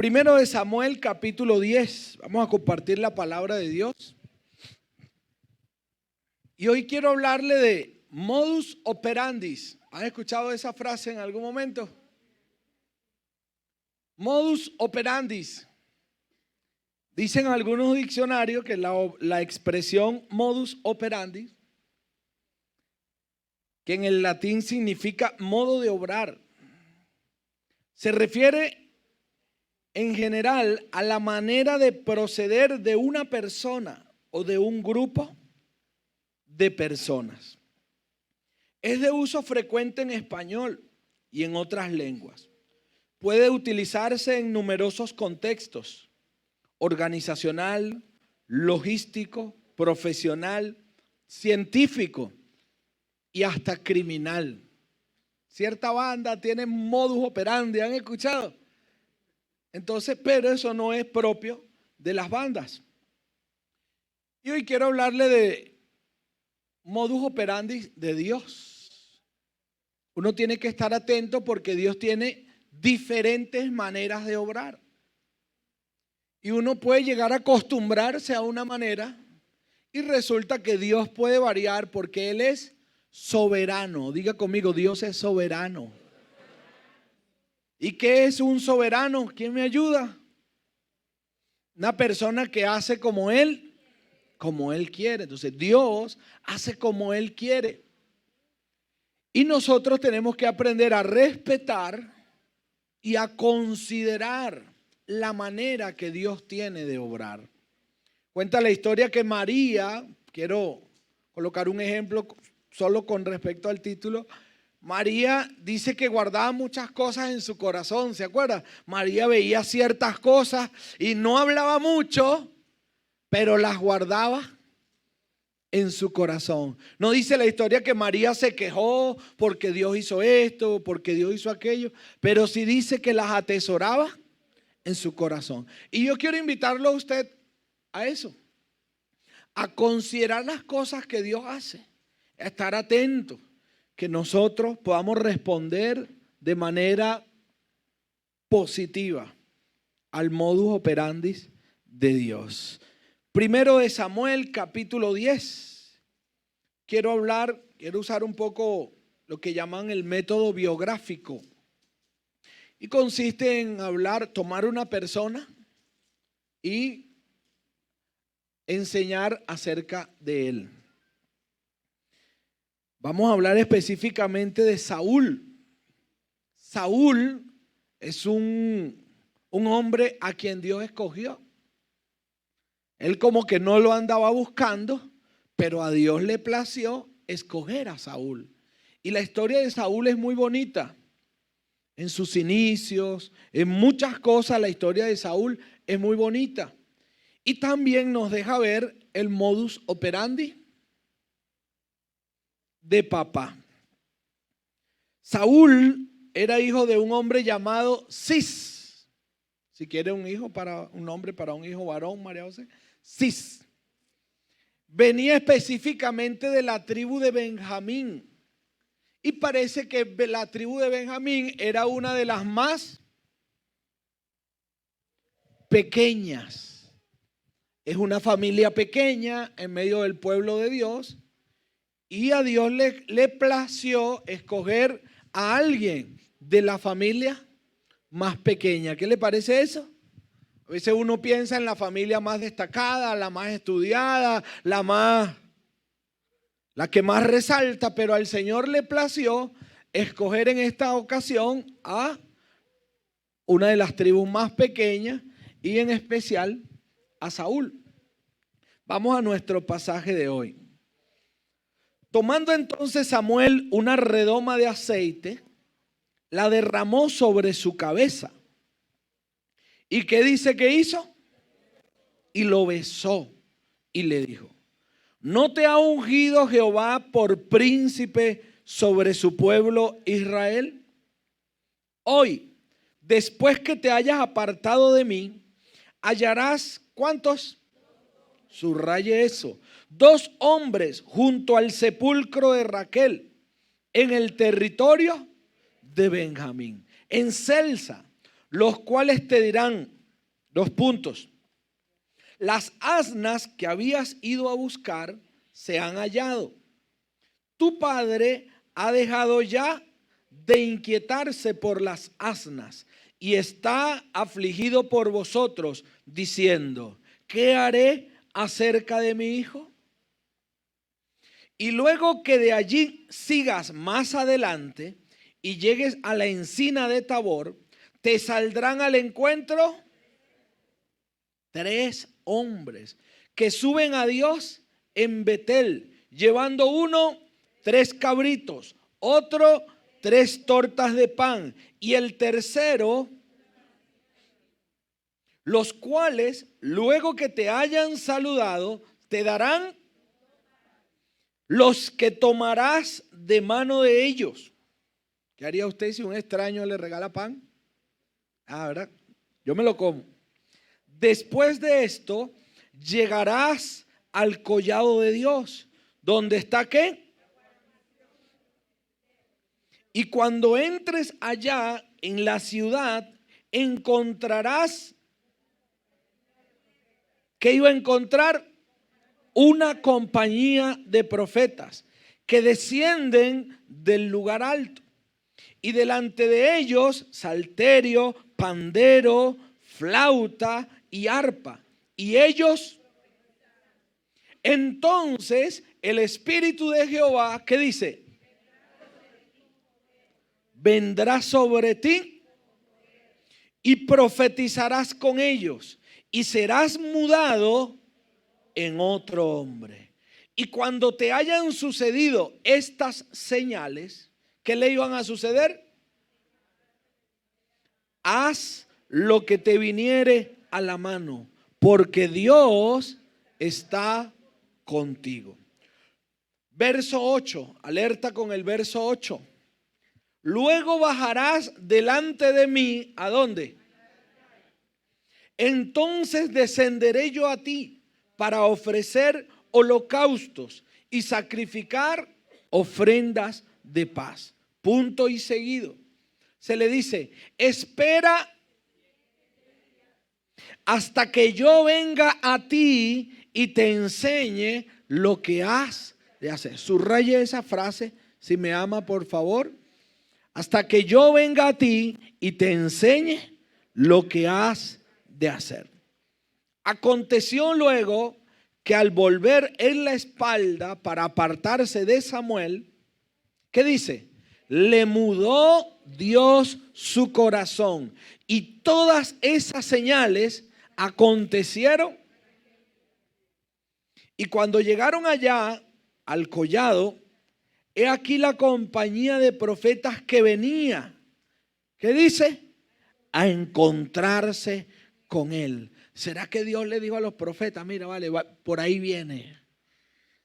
Primero de Samuel, capítulo 10. Vamos a compartir la palabra de Dios. Y hoy quiero hablarle de modus operandi. ¿Han escuchado esa frase en algún momento? Modus operandi. Dicen algunos diccionarios que la expresión modus operandi, que en el latín significa modo de obrar, se refiere en general a la manera de proceder de una persona o de un grupo de personas. Es de uso frecuente en español y en otras lenguas. Puede utilizarse en numerosos contextos: organizacional, logístico, profesional, científico y hasta criminal. Cierta banda tiene modus operandi, ¿han escuchado? Entonces, pero eso no es propio de las bandas. Y hoy quiero hablarle de modus operandi de Dios. Uno tiene que estar atento porque Dios tiene diferentes maneras de obrar. Y uno puede llegar a acostumbrarse a una manera y resulta que Dios puede variar porque Él es soberano. Diga conmigo, Dios es soberano. ¿Y qué es un soberano? ¿Quién me ayuda? Una persona que hace como Él quiere. Entonces Dios hace como Él quiere. Y nosotros tenemos que aprender a respetar y a considerar la manera que Dios tiene de obrar. Cuenta la historia que María, quiero colocar un ejemplo solo con respecto al título. María dice que guardaba muchas cosas en su corazón, ¿se acuerda? María veía ciertas cosas y no hablaba mucho, pero las guardaba en su corazón. No dice la historia que María se quejó porque Dios hizo esto, porque Dios hizo aquello, pero sí dice que las atesoraba en su corazón. Y yo quiero invitarlo a usted a eso, a considerar las cosas que Dios hace, a estar atento, que nosotros podamos responder de manera positiva al modus operandi de Dios. Primero de Samuel, capítulo 10. Quiero usar un poco lo que llaman el método biográfico. Y consiste en tomar una persona y enseñar acerca de él. Vamos a hablar específicamente de Saúl. Saúl es un hombre a quien Dios escogió. Él como que no lo andaba buscando, pero a Dios le plació escoger a Saúl. Y la historia de Saúl es muy bonita. En sus inicios, en muchas cosas, la historia de Saúl es muy bonita. Y también nos deja ver el modus operandi de papá. Saúl era hijo de un hombre llamado Cis. Si quiere un nombre para un hijo varón, María José, Cis. Venía específicamente de la tribu de Benjamín. Y parece que la tribu de Benjamín era una de las más pequeñas. Es una familia pequeña en medio del pueblo de Dios. Y a Dios le plació escoger a alguien de la familia más pequeña. ¿Qué le parece eso? A veces uno piensa en la familia más destacada, la más estudiada, la que más resalta, pero al Señor le plació escoger en esta ocasión a una de las tribus más pequeñas y en especial a Saúl. Vamos a nuestro pasaje de hoy. Tomando entonces Samuel una redoma de aceite, la derramó sobre su cabeza. ¿Y qué dice que hizo? Y lo besó y le dijo: ¿no te ha ungido Jehová por príncipe sobre su pueblo Israel? Hoy, después que te hayas apartado de mí, hallarás, ¿cuántos? Subraye eso: 2 hombres junto al sepulcro de Raquel en el territorio de Benjamín, en Celsa, los cuales te dirán: Dos puntos. Las asnas que habías ido a buscar se han hallado. Tu padre ha dejado ya de inquietarse por las asnas y está afligido por vosotros, diciendo: ¿qué haré acerca de mi hijo? Y luego que de allí sigas más adelante y llegues a la encina de Tabor, te saldrán al encuentro 3 hombres que suben a Dios en Betel, llevando uno 3 cabritos, otro 3 tortas de pan y el tercero, los cuales luego que te hayan saludado te darán los que tomarás de mano de ellos. ¿Qué haría usted si un extraño le regala pan? ¿Verdad? Yo me lo como. Después de esto, llegarás al collado de Dios, donde está ¿qué? Y cuando entres allá en la ciudad, encontrarás, ¿qué iba a encontrar? Una compañía de profetas que descienden del lugar alto. Y delante de ellos, salterio, pandero, flauta y arpa. Y ellos, entonces el Espíritu de Jehová, ¿qué dice? Vendrá sobre ti y profetizarás con ellos y serás mudado en otro hombre. Y cuando te hayan sucedido estas señales, ¿qué le iban a suceder? Haz lo que te viniere a la mano, porque Dios está contigo. Verso 8, alerta con el verso 8. Luego bajarás delante de mí, ¿a dónde? Entonces descenderé yo a ti para ofrecer holocaustos y sacrificar ofrendas de paz. Punto y seguido. Se le dice: espera hasta que yo venga a ti y te enseñe lo que has de hacer. Subraye esa frase, si me ama, por favor. Hasta que yo venga a ti y te enseñe lo que has de hacer. Aconteció luego que al volver en la espalda para apartarse de Samuel, ¿qué dice? Le mudó Dios su corazón. Y todas esas señales acontecieron. Y cuando llegaron allá al collado, he aquí la compañía de profetas que venía. ¿Qué dice? A encontrarse con él. ¿Será que Dios le dijo a los profetas: mira, vale, por ahí viene,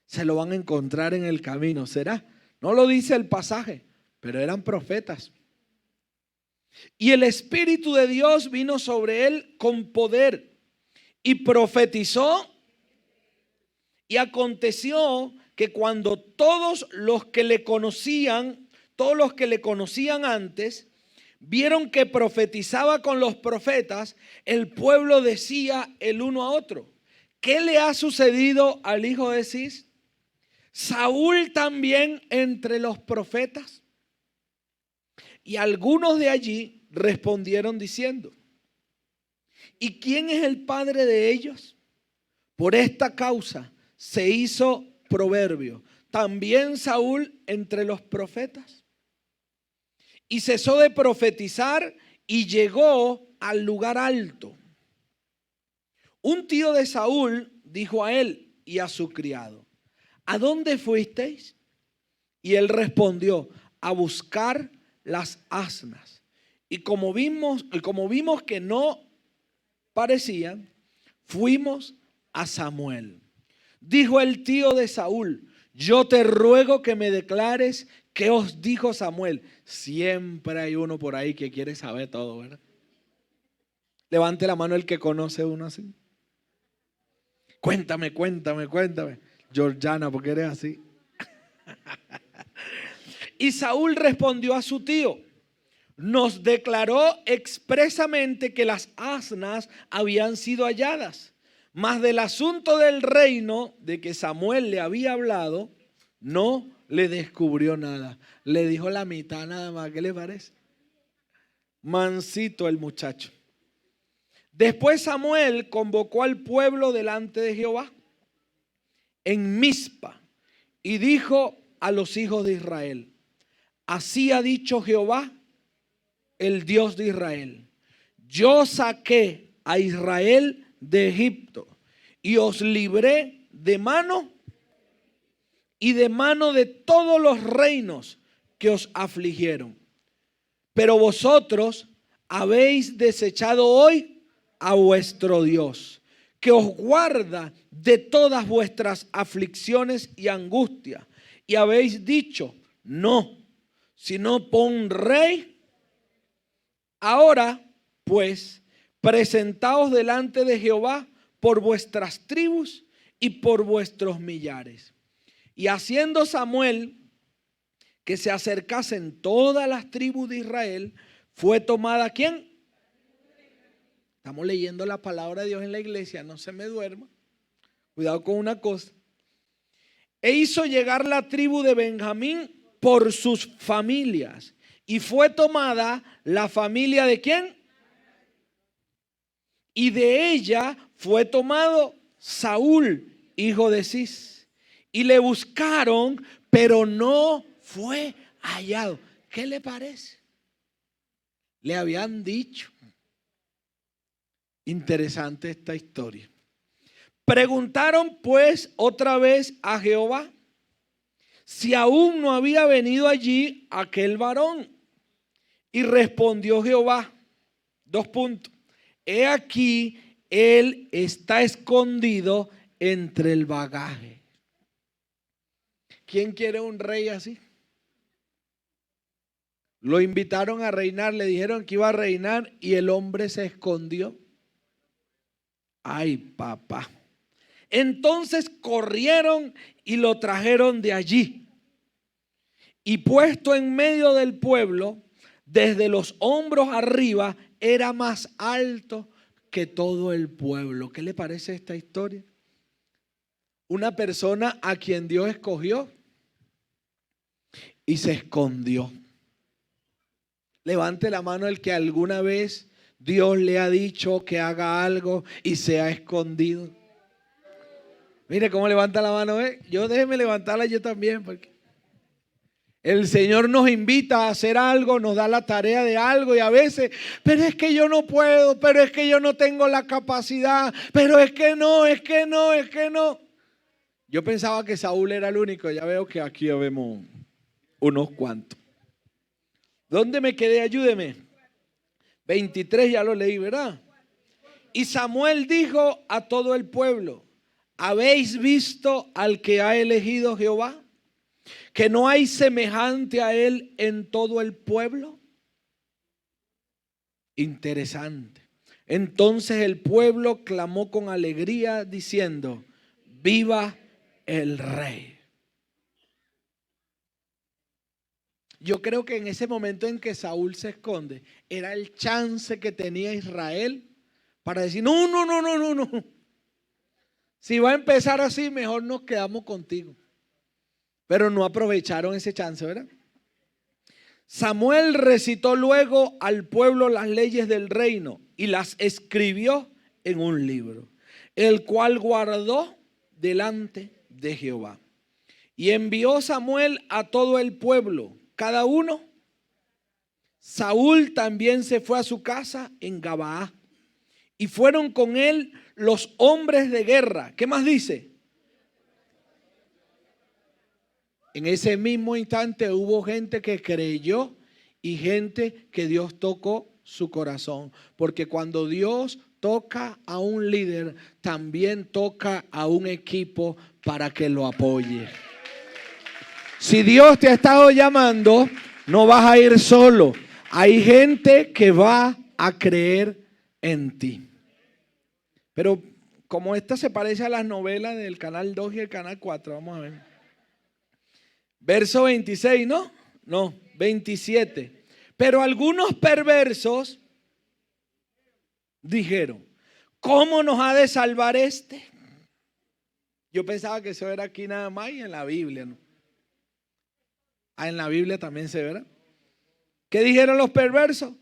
se lo van a encontrar en el camino? ¿Será? No lo dice el pasaje, pero eran profetas. Y el Espíritu de Dios vino sobre él con poder y profetizó. Y aconteció que cuando todos los que le conocían antes, vieron que profetizaba con los profetas, el pueblo decía el uno a otro: ¿qué le ha sucedido al hijo de Cis? ¿Saúl también entre los profetas? Y algunos de allí respondieron diciendo: ¿y quién es el padre de ellos? Por esta causa se hizo proverbio: ¿también Saúl entre los profetas? Y cesó de profetizar y llegó al lugar alto. Un tío de Saúl dijo a él y a su criado: ¿a dónde fuisteis? Y él respondió: a buscar las asnas. Y como vimos que no parecían, fuimos a Samuel. Dijo el tío de Saúl: yo te ruego que me declares qué os dijo Samuel. Siempre hay uno por ahí que quiere saber todo, ¿verdad? Levante la mano el que conoce uno así. Cuéntame. Georgiana, ¿por qué eres así? Y Saúl respondió a su tío: nos declaró expresamente que las asnas habían sido halladas. Mas del asunto del reino de que Samuel le había hablado, no le descubrió nada. Le dijo la mitad nada más. ¿Qué le parece? Mansito el muchacho. Después Samuel convocó al pueblo delante de Jehová en Mizpa y dijo a los hijos de Israel: así ha dicho Jehová, el Dios de Israel: yo saqué a Israel de Egipto y os libré de mano y de mano de todos los reinos que os afligieron. Pero vosotros habéis desechado hoy a vuestro Dios, que os guarda de todas vuestras aflicciones y angustias. Y habéis dicho: no, sino pon rey. Ahora, pues, presentaos delante de Jehová por vuestras tribus y por vuestros millares. Y haciendo Samuel que se acercasen todas las tribus de Israel, fue tomada ¿quién? Estamos leyendo la palabra de Dios en la iglesia, no se me duerma. Cuidado con una cosa. E hizo llegar la tribu de Benjamín por sus familias. Y fue tomada la familia de ¿quién? Y de ella fue tomado Saúl, hijo de Cis. Y le buscaron, pero no fue hallado. ¿Qué le parece? Le habían dicho. Interesante esta historia. Preguntaron pues otra vez a Jehová si aún no había venido allí aquel varón. Y respondió Jehová, 2 puntos: he aquí, él está escondido entre el bagaje. ¿Quién quiere un rey así? Lo invitaron a reinar, le dijeron que iba a reinar y el hombre se escondió. Ay, papá. Entonces corrieron y lo trajeron de allí. Y puesto en medio del pueblo, desde los hombros arriba, era más alto que todo el pueblo. ¿Qué le parece esta historia? Una persona a quien Dios escogió y se escondió. Levante la mano el que alguna vez Dios le ha dicho que haga algo y se ha escondido. Mire cómo levanta la mano, ¿eh? Déjeme levantarla yo también, porque el Señor nos invita a hacer algo, nos da la tarea de algo y a veces, pero es que yo no puedo, pero es que yo no tengo la capacidad, pero es que no. Yo pensaba que Saúl era el único, ya veo que aquí vemos unos cuantos. ¿Dónde me quedé? Ayúdeme. 23 ya lo leí, ¿verdad? Y Samuel dijo a todo el pueblo: ¿habéis visto al que ha elegido Jehová? Que no hay semejante a él en todo el pueblo. Interesante. Entonces el pueblo clamó con alegría diciendo: viva el rey. Yo creo que en ese momento en que Saúl se esconde, era el chance que tenía Israel para decir: no. Si va a empezar así, mejor nos quedamos contigo. Pero no aprovecharon ese chance, ¿verdad? Samuel recitó luego al pueblo las leyes del reino y las escribió en un libro, el cual guardó delante de Jehová. Y envió Samuel a todo el pueblo, cada uno. Saúl también se fue a su casa en Gabaá y fueron con él los hombres de guerra. ¿Qué más dice? En ese mismo instante hubo gente que creyó y gente que Dios tocó su corazón. Porque cuando Dios toca a un líder, también toca a un equipo para que lo apoye. Si Dios te ha estado llamando, no vas a ir solo. Hay gente que va a creer en ti. Pero como esta se parece a las novelas del Canal 2 y el Canal 4, vamos a ver. Verso 26, ¿no? No, 27. Pero algunos perversos dijeron, ¿cómo nos ha de salvar este? Yo pensaba que eso era aquí nada más y en la Biblia, ¿no? Ah, en la Biblia también se verá. ¿Qué dijeron los perversos?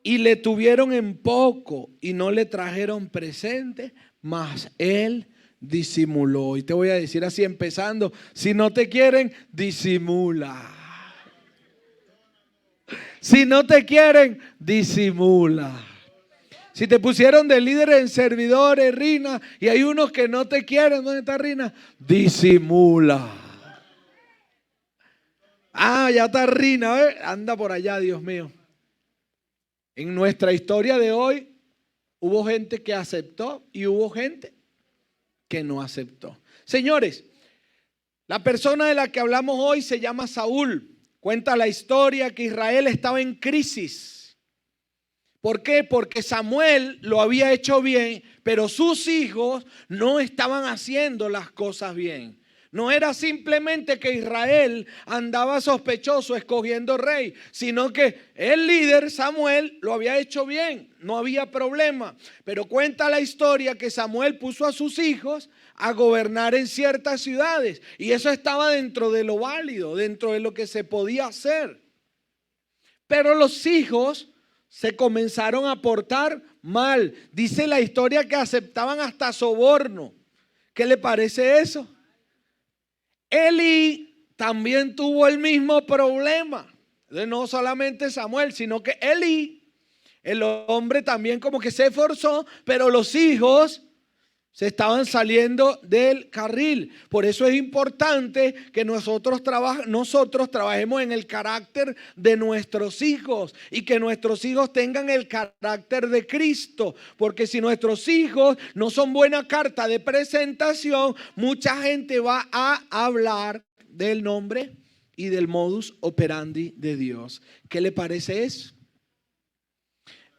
Y le tuvieron en poco y no le trajeron presente, mas él disimuló. Y te voy a decir así empezando, si no te quieren, disimula. Si no te quieren, disimula. Si te pusieron de líder en servidores, Rina, y hay unos que no te quieren, ¿dónde está Rina? Disimula. Ah, ya está Rina, ¿eh? Anda por allá, Dios mío. En nuestra historia de hoy hubo gente que aceptó y hubo gente que no aceptó. Señores, la persona de la que hablamos hoy se llama Saúl. Cuenta la historia que Israel estaba en crisis. ¿Por qué? Porque Samuel lo había hecho bien, pero sus hijos no estaban haciendo las cosas bien. No era simplemente que Israel andaba sospechoso escogiendo rey, sino que el líder Samuel lo había hecho bien, no había problema. Pero cuenta la historia que Samuel puso a sus hijos a gobernar en ciertas ciudades y eso estaba dentro de lo válido, dentro de lo que se podía hacer. Pero los hijos se comenzaron a portar mal. Dice la historia que aceptaban hasta soborno. ¿Qué le parece eso? Elí también tuvo el mismo problema. No solamente Samuel, sino que Elí, el hombre también como que se esforzó, pero los hijos se estaban saliendo del carril. Por eso es importante que nosotros trabajemos en el carácter de nuestros hijos y que nuestros hijos tengan el carácter de Cristo. Porque si nuestros hijos no son buena carta de presentación, mucha gente va a hablar del nombre y del modus operandi de Dios. ¿Qué le parece eso?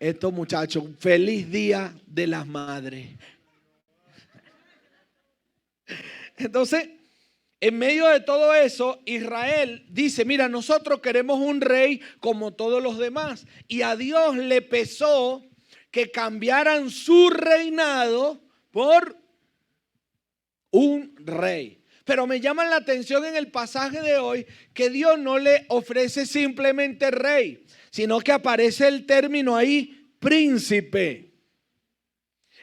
Estos muchachos, feliz día de las madres. Entonces, en medio de todo eso, Israel dice, mira, nosotros queremos un rey como todos los demás. Y a Dios le pesó que cambiaran su reinado por un rey. Pero me llama la atención en el pasaje de hoy que Dios no le ofrece simplemente rey, sino que aparece el término ahí, príncipe.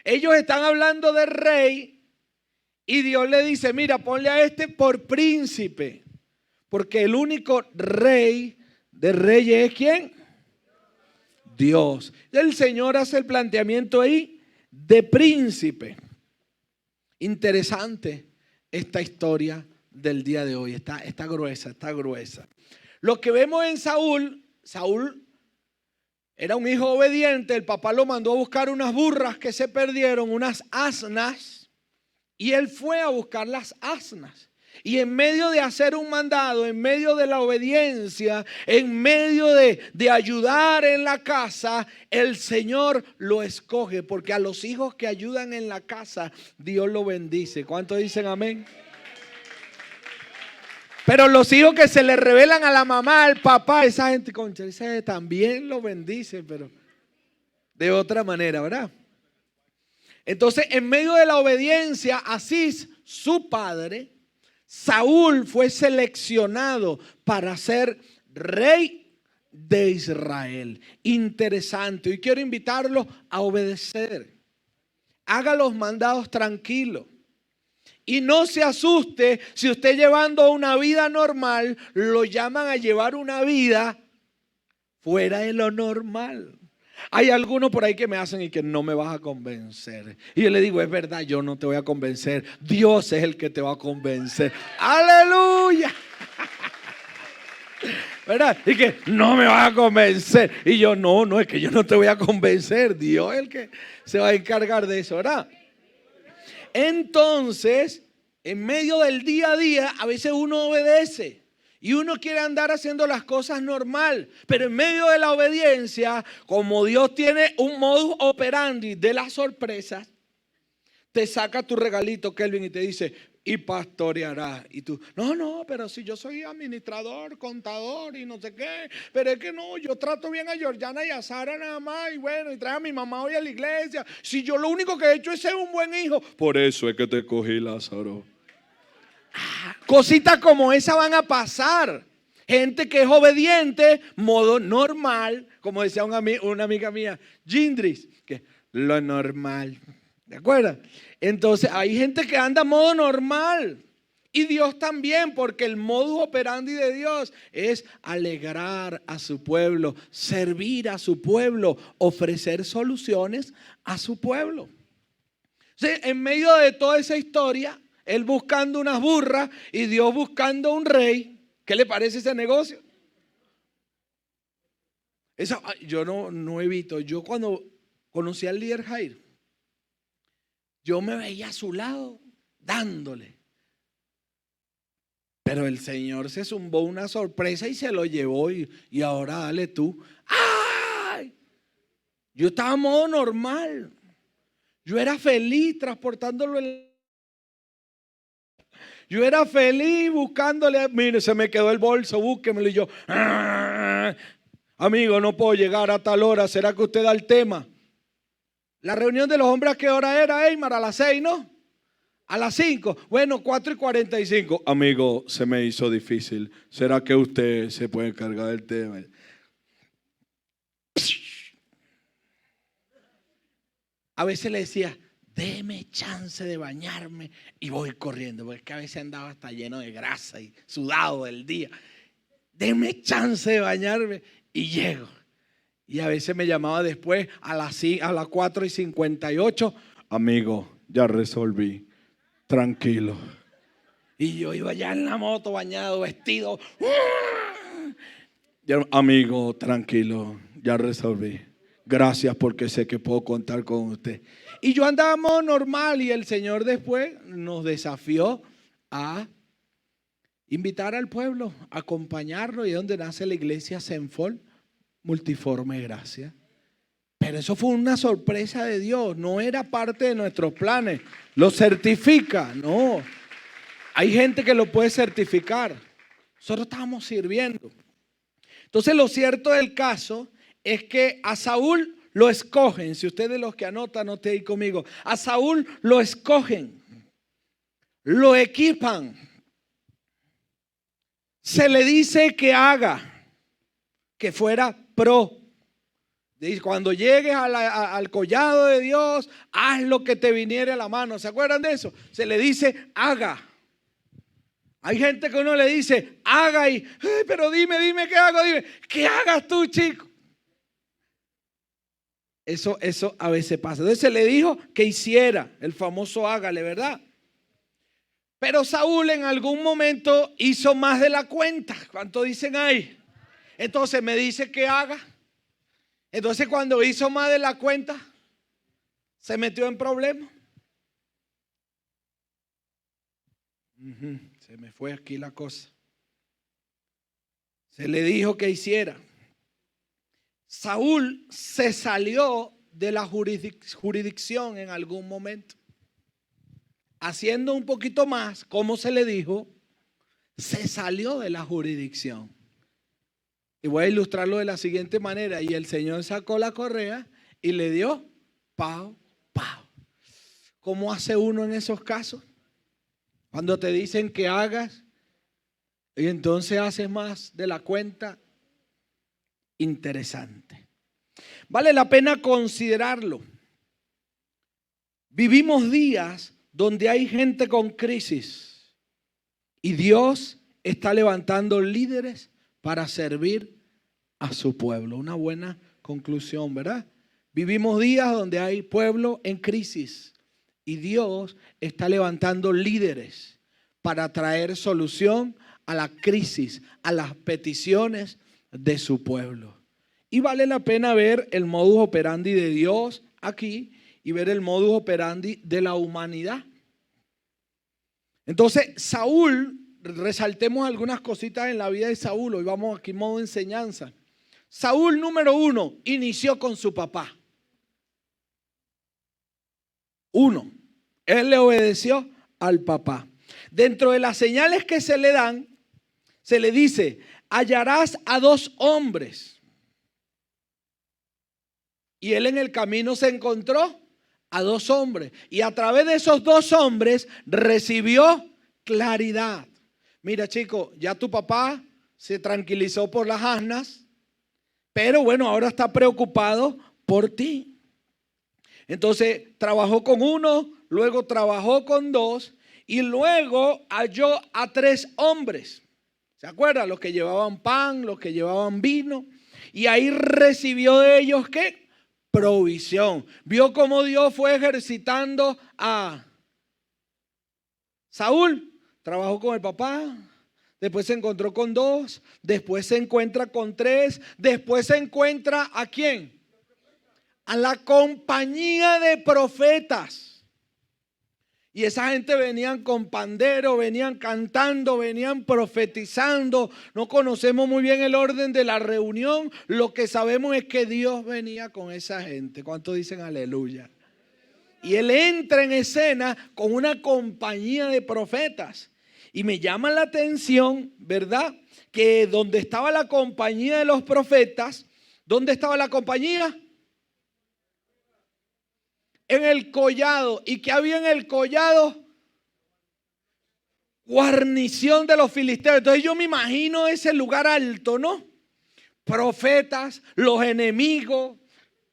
Ellos están hablando de rey. Y Dios le dice, mira, ponle a este por príncipe. Porque el único rey de reyes es ¿quién? Dios. Y el Señor hace el planteamiento ahí de príncipe. Interesante esta historia del día de hoy. Está gruesa, está gruesa. Lo que vemos en Saúl era un hijo obediente. El papá lo mandó a buscar unas burras que se perdieron, unas asnas. Y él fue a buscar las asnas. Y en medio de hacer un mandado, en medio de la obediencia, en medio de ayudar en la casa, el Señor lo escoge. Porque a los hijos que ayudan en la casa, Dios lo bendice. ¿Cuántos dicen amén? Pero los hijos que se le revelan a la mamá, al papá, esa gente, concha, esa también lo bendice, pero de otra manera, ¿verdad? Entonces, en medio de la obediencia, Asís, su padre, Saúl fue seleccionado para ser rey de Israel. Interesante. Hoy quiero invitarlos a obedecer. Haga los mandados tranquilos. Y no se asuste si usted llevando una vida normal, lo llaman a llevar una vida fuera de lo normal. Hay algunos por ahí que me hacen y que no me vas a convencer. Y yo le digo, es verdad, yo no te voy a convencer. Dios es el que te va a convencer. ¡Aleluya! ¿Verdad? Y que no me vas a convencer. Y yo, no, es que yo no te voy a convencer. Dios es el que se va a encargar de eso, ¿verdad? Entonces, en medio del día a día, a veces uno obedece. Y uno quiere andar haciendo las cosas normal, pero en medio de la obediencia, como Dios tiene un modus operandi de las sorpresas, te saca tu regalito, Kelvin, y te dice, y pastoreará. Y tú, no, pero si yo soy administrador, contador y no sé qué, pero es que no, yo trato bien a Georgiana y a Sara nada más, y bueno, y trae a mi mamá hoy a la iglesia. Si yo lo único que he hecho es ser un buen hijo. Por eso es que te cogí, Lázaro. Cositas como esa van a pasar. Gente que es obediente, modo normal, como decía una amiga mía, Gindris, que lo normal. ¿De acuerdo? Entonces hay gente que anda a modo normal. Y Dios también, porque el modus operandi de Dios es alegrar a su pueblo, servir a su pueblo, ofrecer soluciones a su pueblo. Sí, en medio de toda esa historia, él buscando unas burras y Dios buscando un rey. ¿Qué le parece ese negocio? Yo no evito. Yo cuando conocí al líder Jair, yo me veía a su lado dándole. Pero el Señor se zumbó una sorpresa y se lo llevó y ahora dale tú. ¡Ay! Yo estaba en modo normal. Yo era feliz transportándolo. Yo era feliz buscándole. Mire, se me quedó el bolso, búsquemelo. Y yo, amigo, no puedo llegar a tal hora. ¿Será que usted da el tema? La reunión de los hombres, ¿a qué hora era, Eymar? A las 6, ¿no? A las 5. Bueno, 4:45. Amigo, se me hizo difícil. ¿Será que usted se puede encargar del tema? A veces le decía, déme chance de bañarme y voy corriendo, porque es que a veces andaba hasta lleno de grasa y sudado del día. Deme chance de bañarme y llego. Y a veces me llamaba después a las 4:58. Amigo, ya resolví, tranquilo. Y yo iba ya en la moto, bañado, vestido. Amigo, tranquilo, ya resolví. Gracias porque sé que puedo contar con usted. Y yo andábamos normal y el Señor después nos desafió a invitar al pueblo, a acompañarlo, y donde nace la iglesia Senfol Multiforme Gracia. Pero eso fue una sorpresa de Dios, no era parte de nuestros planes. Lo certifica, no. Hay gente que lo puede certificar. Nosotros estábamos sirviendo. Entonces lo cierto del caso es que a Saúl lo escogen. Si usted de los que anota, anote ahí conmigo. A Saúl lo escogen, lo equipan. Se le dice que haga, que fuera pro. Dice, cuando llegues al collado de Dios, haz lo que te viniere a la mano. ¿Se acuerdan de eso? Se le dice haga. Hay gente que uno le dice haga y, pero dime qué hago, dime, ¿qué hagas tú, chico? Eso a veces pasa. Entonces se le dijo que hiciera el famoso hágale, ¿verdad? Pero Saúl en algún momento hizo más de la cuenta. ¿Cuánto dicen ahí? Entonces me dice que haga. Entonces cuando hizo más de la cuenta, se metió en problemas. Se me fue aquí la cosa. Se le dijo que hiciera. Saúl se salió de la jurisdicción en algún momento. Haciendo un poquito más, como se le dijo, se salió de la jurisdicción. Y voy a ilustrarlo de la siguiente manera. Y el Señor sacó la correa y le dio pau. ¿Cómo hace uno en esos casos? Cuando te dicen que hagas y entonces haces más de la cuenta. Interesante. Vale la pena considerarlo. Vivimos días donde hay gente con crisis y Dios está levantando líderes para servir a su pueblo. Una buena conclusión, ¿verdad? Vivimos días donde hay pueblo en crisis y Dios está levantando líderes para traer solución a la crisis, a las peticiones de su pueblo. Y vale la pena ver el modus operandi de Dios aquí y ver el modus operandi de la humanidad. Entonces, Saúl, resaltemos algunas cositas en la vida de Saúl. Hoy vamos aquí en modo enseñanza. Saúl, número 1, inició con su papá. 1, él le obedeció al papá. Dentro de las señales que se le dan, se le dice, hallarás a 2 hombres. Y él en el camino se encontró a 2 hombres. Y a través de esos 2 hombres recibió claridad. Mira, chico, ya tu papá se tranquilizó por las asnas, pero bueno, ahora está preocupado por ti. Entonces trabajó con 1, luego trabajó con 2 y luego halló a 3 hombres. ¿Se acuerdan? Los que llevaban pan, los que llevaban vino. Y ahí recibió de ellos, ¿qué? Provisión. Vio cómo Dios fue ejercitando a Saúl. Trabajó con el papá, después se encontró con 2, después se encuentra con 3, después se encuentra ¿a quién? A la compañía de profetas. Y esa gente venían con pandero, venían cantando, venían profetizando. No conocemos muy bien el orden de la reunión. Lo que sabemos es que Dios venía con esa gente. ¿Cuántos dicen aleluya? Y él entra en escena con una compañía de profetas. Y me llama la atención, ¿verdad? Que donde estaba la compañía de los profetas, ¿dónde estaba la compañía? En el collado. ¿Y qué había en el collado? Guarnición de los filisteos. Entonces yo me imagino ese lugar alto, ¿no? Profetas, los enemigos,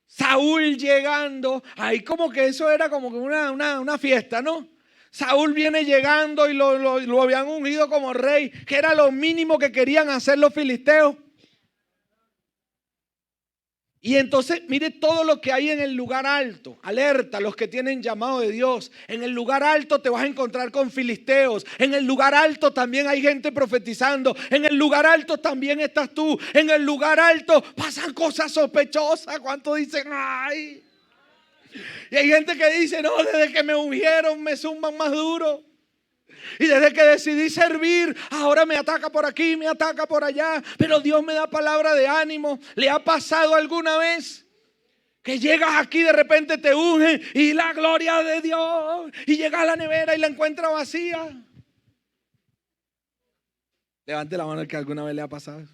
Saúl llegando. Ahí como que eso era como que una fiesta, ¿no? Saúl viene llegando y lo habían ungido como rey, que era lo mínimo que querían hacer los filisteos. Y entonces, mire todo lo que hay en el lugar alto. Alerta a los que tienen llamado de Dios. En el lugar alto te vas a encontrar con filisteos. En el lugar alto también hay gente profetizando. En el lugar alto también estás tú. En el lugar alto pasan cosas sospechosas. ¿Cuántos dicen ay? Y hay gente que dice, no, desde que me ungieron me zumban más duro. Y desde que decidí servir, ahora me ataca por aquí, me ataca por allá. Pero Dios me da palabra de ánimo. ¿Le ha pasado alguna vez que llegas aquí, de repente te ungen y la gloria de Dios? Y llegas a la nevera y la encuentras vacía. Levante la mano el que alguna vez le ha pasado.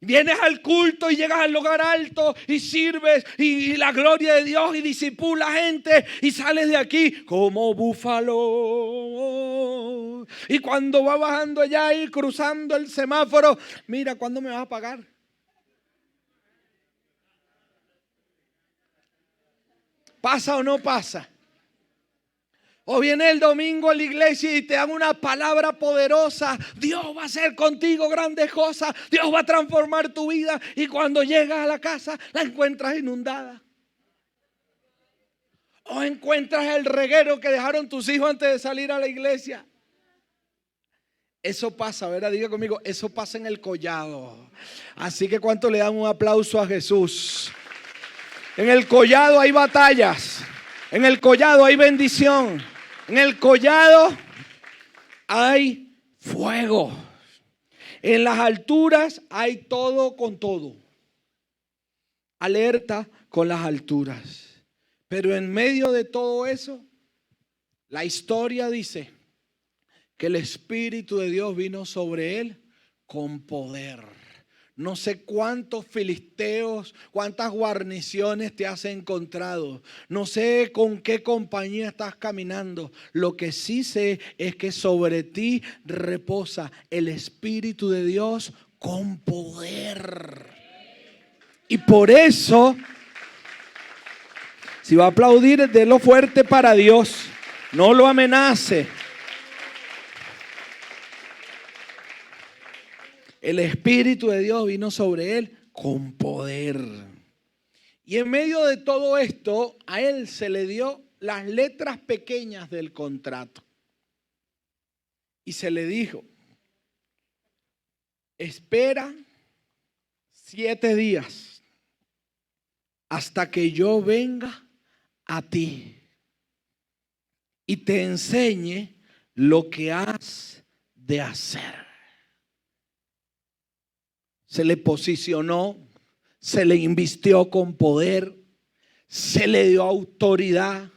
Vienes al culto y llegas al lugar alto y sirves y la gloria de Dios y disipulas gente y sales de aquí como búfalo. Y cuando va bajando allá y cruzando el semáforo, mira, ¿cuándo me vas a pagar? ¿Pasa o no pasa? O viene el domingo a la iglesia y te dan una palabra poderosa. Dios va a hacer contigo grandes cosas. Dios va a transformar tu vida. Y cuando llegas a la casa la encuentras inundada. O encuentras el reguero que dejaron tus hijos antes de salir a la iglesia. Eso pasa, ¿verdad? Diga conmigo, eso pasa en el collado. Así que ¿cuánto le dan un aplauso a Jesús? En el collado hay batallas. En el collado hay bendición. En el collado hay fuego. En las alturas hay todo con todo. Alerta con las alturas. Pero en medio de todo eso, la historia dice que el Espíritu de Dios vino sobre él con poder. No sé cuántos filisteos, cuántas guarniciones te has encontrado. No sé con qué compañía estás caminando. Lo que sí sé es que sobre ti reposa el Espíritu de Dios con poder. Y por eso, si va a aplaudir, délo fuerte para Dios. No lo amenace. El Espíritu de Dios vino sobre él con poder. Y en medio de todo esto, a él se le dio las letras pequeñas del contrato. Y se le dijo, espera 7 días hasta que yo venga a ti y te enseñe lo que has de hacer. Se le posicionó, se le invistió con poder, se le dio autoridad,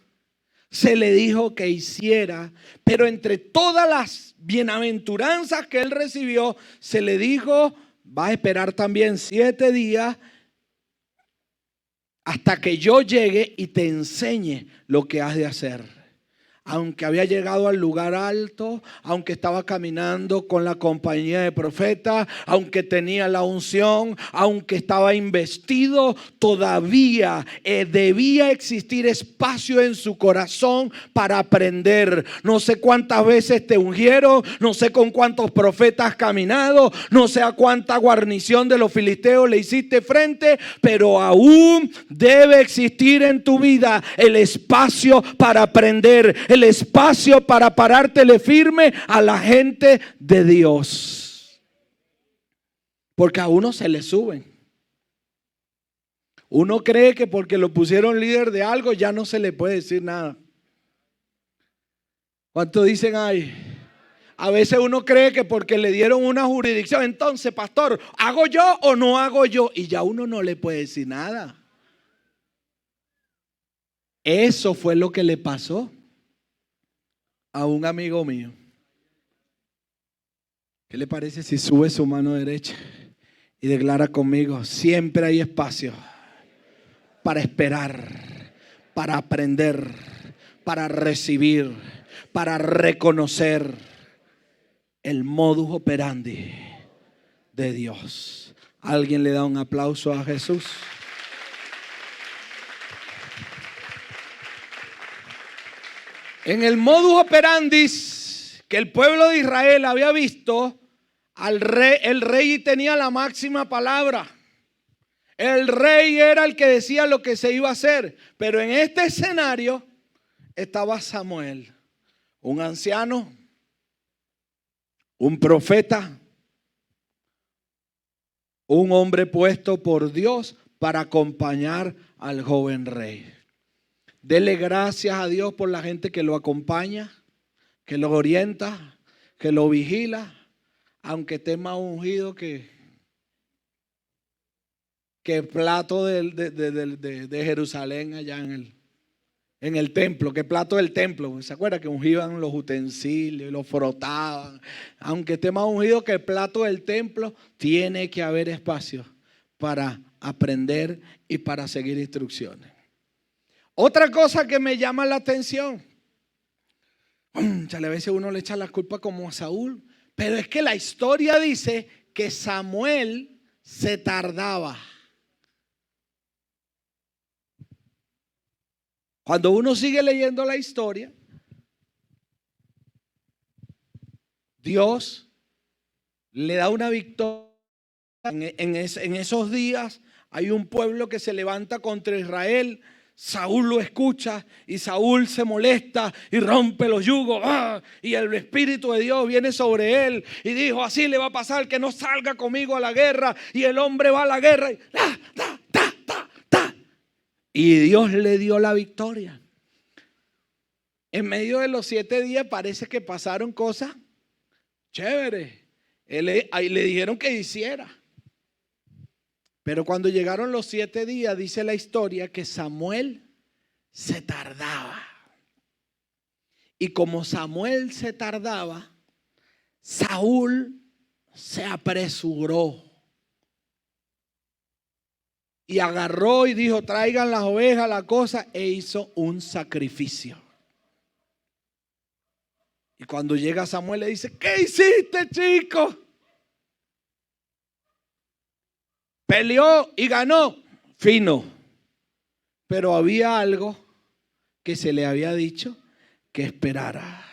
se le dijo que hiciera, pero entre todas las bienaventuranzas que él recibió, se le dijo, va a esperar también 7 días hasta que yo llegue y te enseñe lo que has de hacer. Aunque había llegado al lugar alto, aunque estaba caminando con la compañía de profetas, aunque tenía la unción, aunque estaba investido, todavía debía existir espacio en su corazón para aprender. No sé cuántas veces te ungieron, no sé con cuántos profetas has caminado, no sé a cuánta guarnición de los filisteos le hiciste frente, pero aún debe existir en tu vida el espacio para aprender, el espacio para parártele firme a la gente de Dios. Porque a uno se le suben. Uno cree que porque lo pusieron líder de algo ya no se le puede decir nada. ¿Cuánto dicen ahí? A veces uno cree que porque le dieron una jurisdicción, entonces, pastor, ¿hago yo o no hago yo? Y ya uno no le puede decir nada. Eso fue lo que le pasó a un amigo mío. ¿Qué le parece si sube su mano derecha y declara conmigo? Siempre hay espacio para esperar, para aprender, para recibir, para reconocer el modus operandi de Dios. ¿Alguien le da un aplauso a Jesús? En el modus operandi que el pueblo de Israel había visto, el rey tenía la máxima palabra. El rey era el que decía lo que se iba a hacer. Pero en este escenario estaba Samuel, un anciano, un profeta, un hombre puesto por Dios para acompañar al joven rey. Dele gracias a Dios por la gente que lo acompaña, que lo orienta, que lo vigila, aunque esté más ungido que plato de Jerusalén allá en el templo, que plato del templo. ¿Se acuerda que ungían los utensilios y los frotaban? Aunque esté más ungido que el plato del templo, tiene que haber espacio para aprender y para seguir instrucciones. Otra cosa que me llama la atención, a veces uno le echa la culpa como a Saúl, pero es que la historia dice que Samuel se tardaba. Cuando uno sigue leyendo la historia, Dios le da una victoria. En esos días hay un pueblo que se levanta contra Israel. Saúl lo escucha y Saúl se molesta y rompe los yugos. Y el Espíritu de Dios viene sobre él y dijo: así le va a pasar, que no salga conmigo a la guerra. Y el hombre va a la guerra y Dios le dio la victoria. En medio de los 7 días parece que pasaron cosas chéveres. Ahí le dijeron que hiciera. Pero cuando llegaron los 7 días, dice la historia que Samuel se tardaba. Y como Samuel se tardaba, Saúl se apresuró. Y agarró y dijo: traigan las ovejas, la cosa, e hizo un sacrificio. Y cuando llega Samuel le dice: ¿qué hiciste, chico? Peleó y ganó, fino. Pero había algo que se le había dicho que esperara.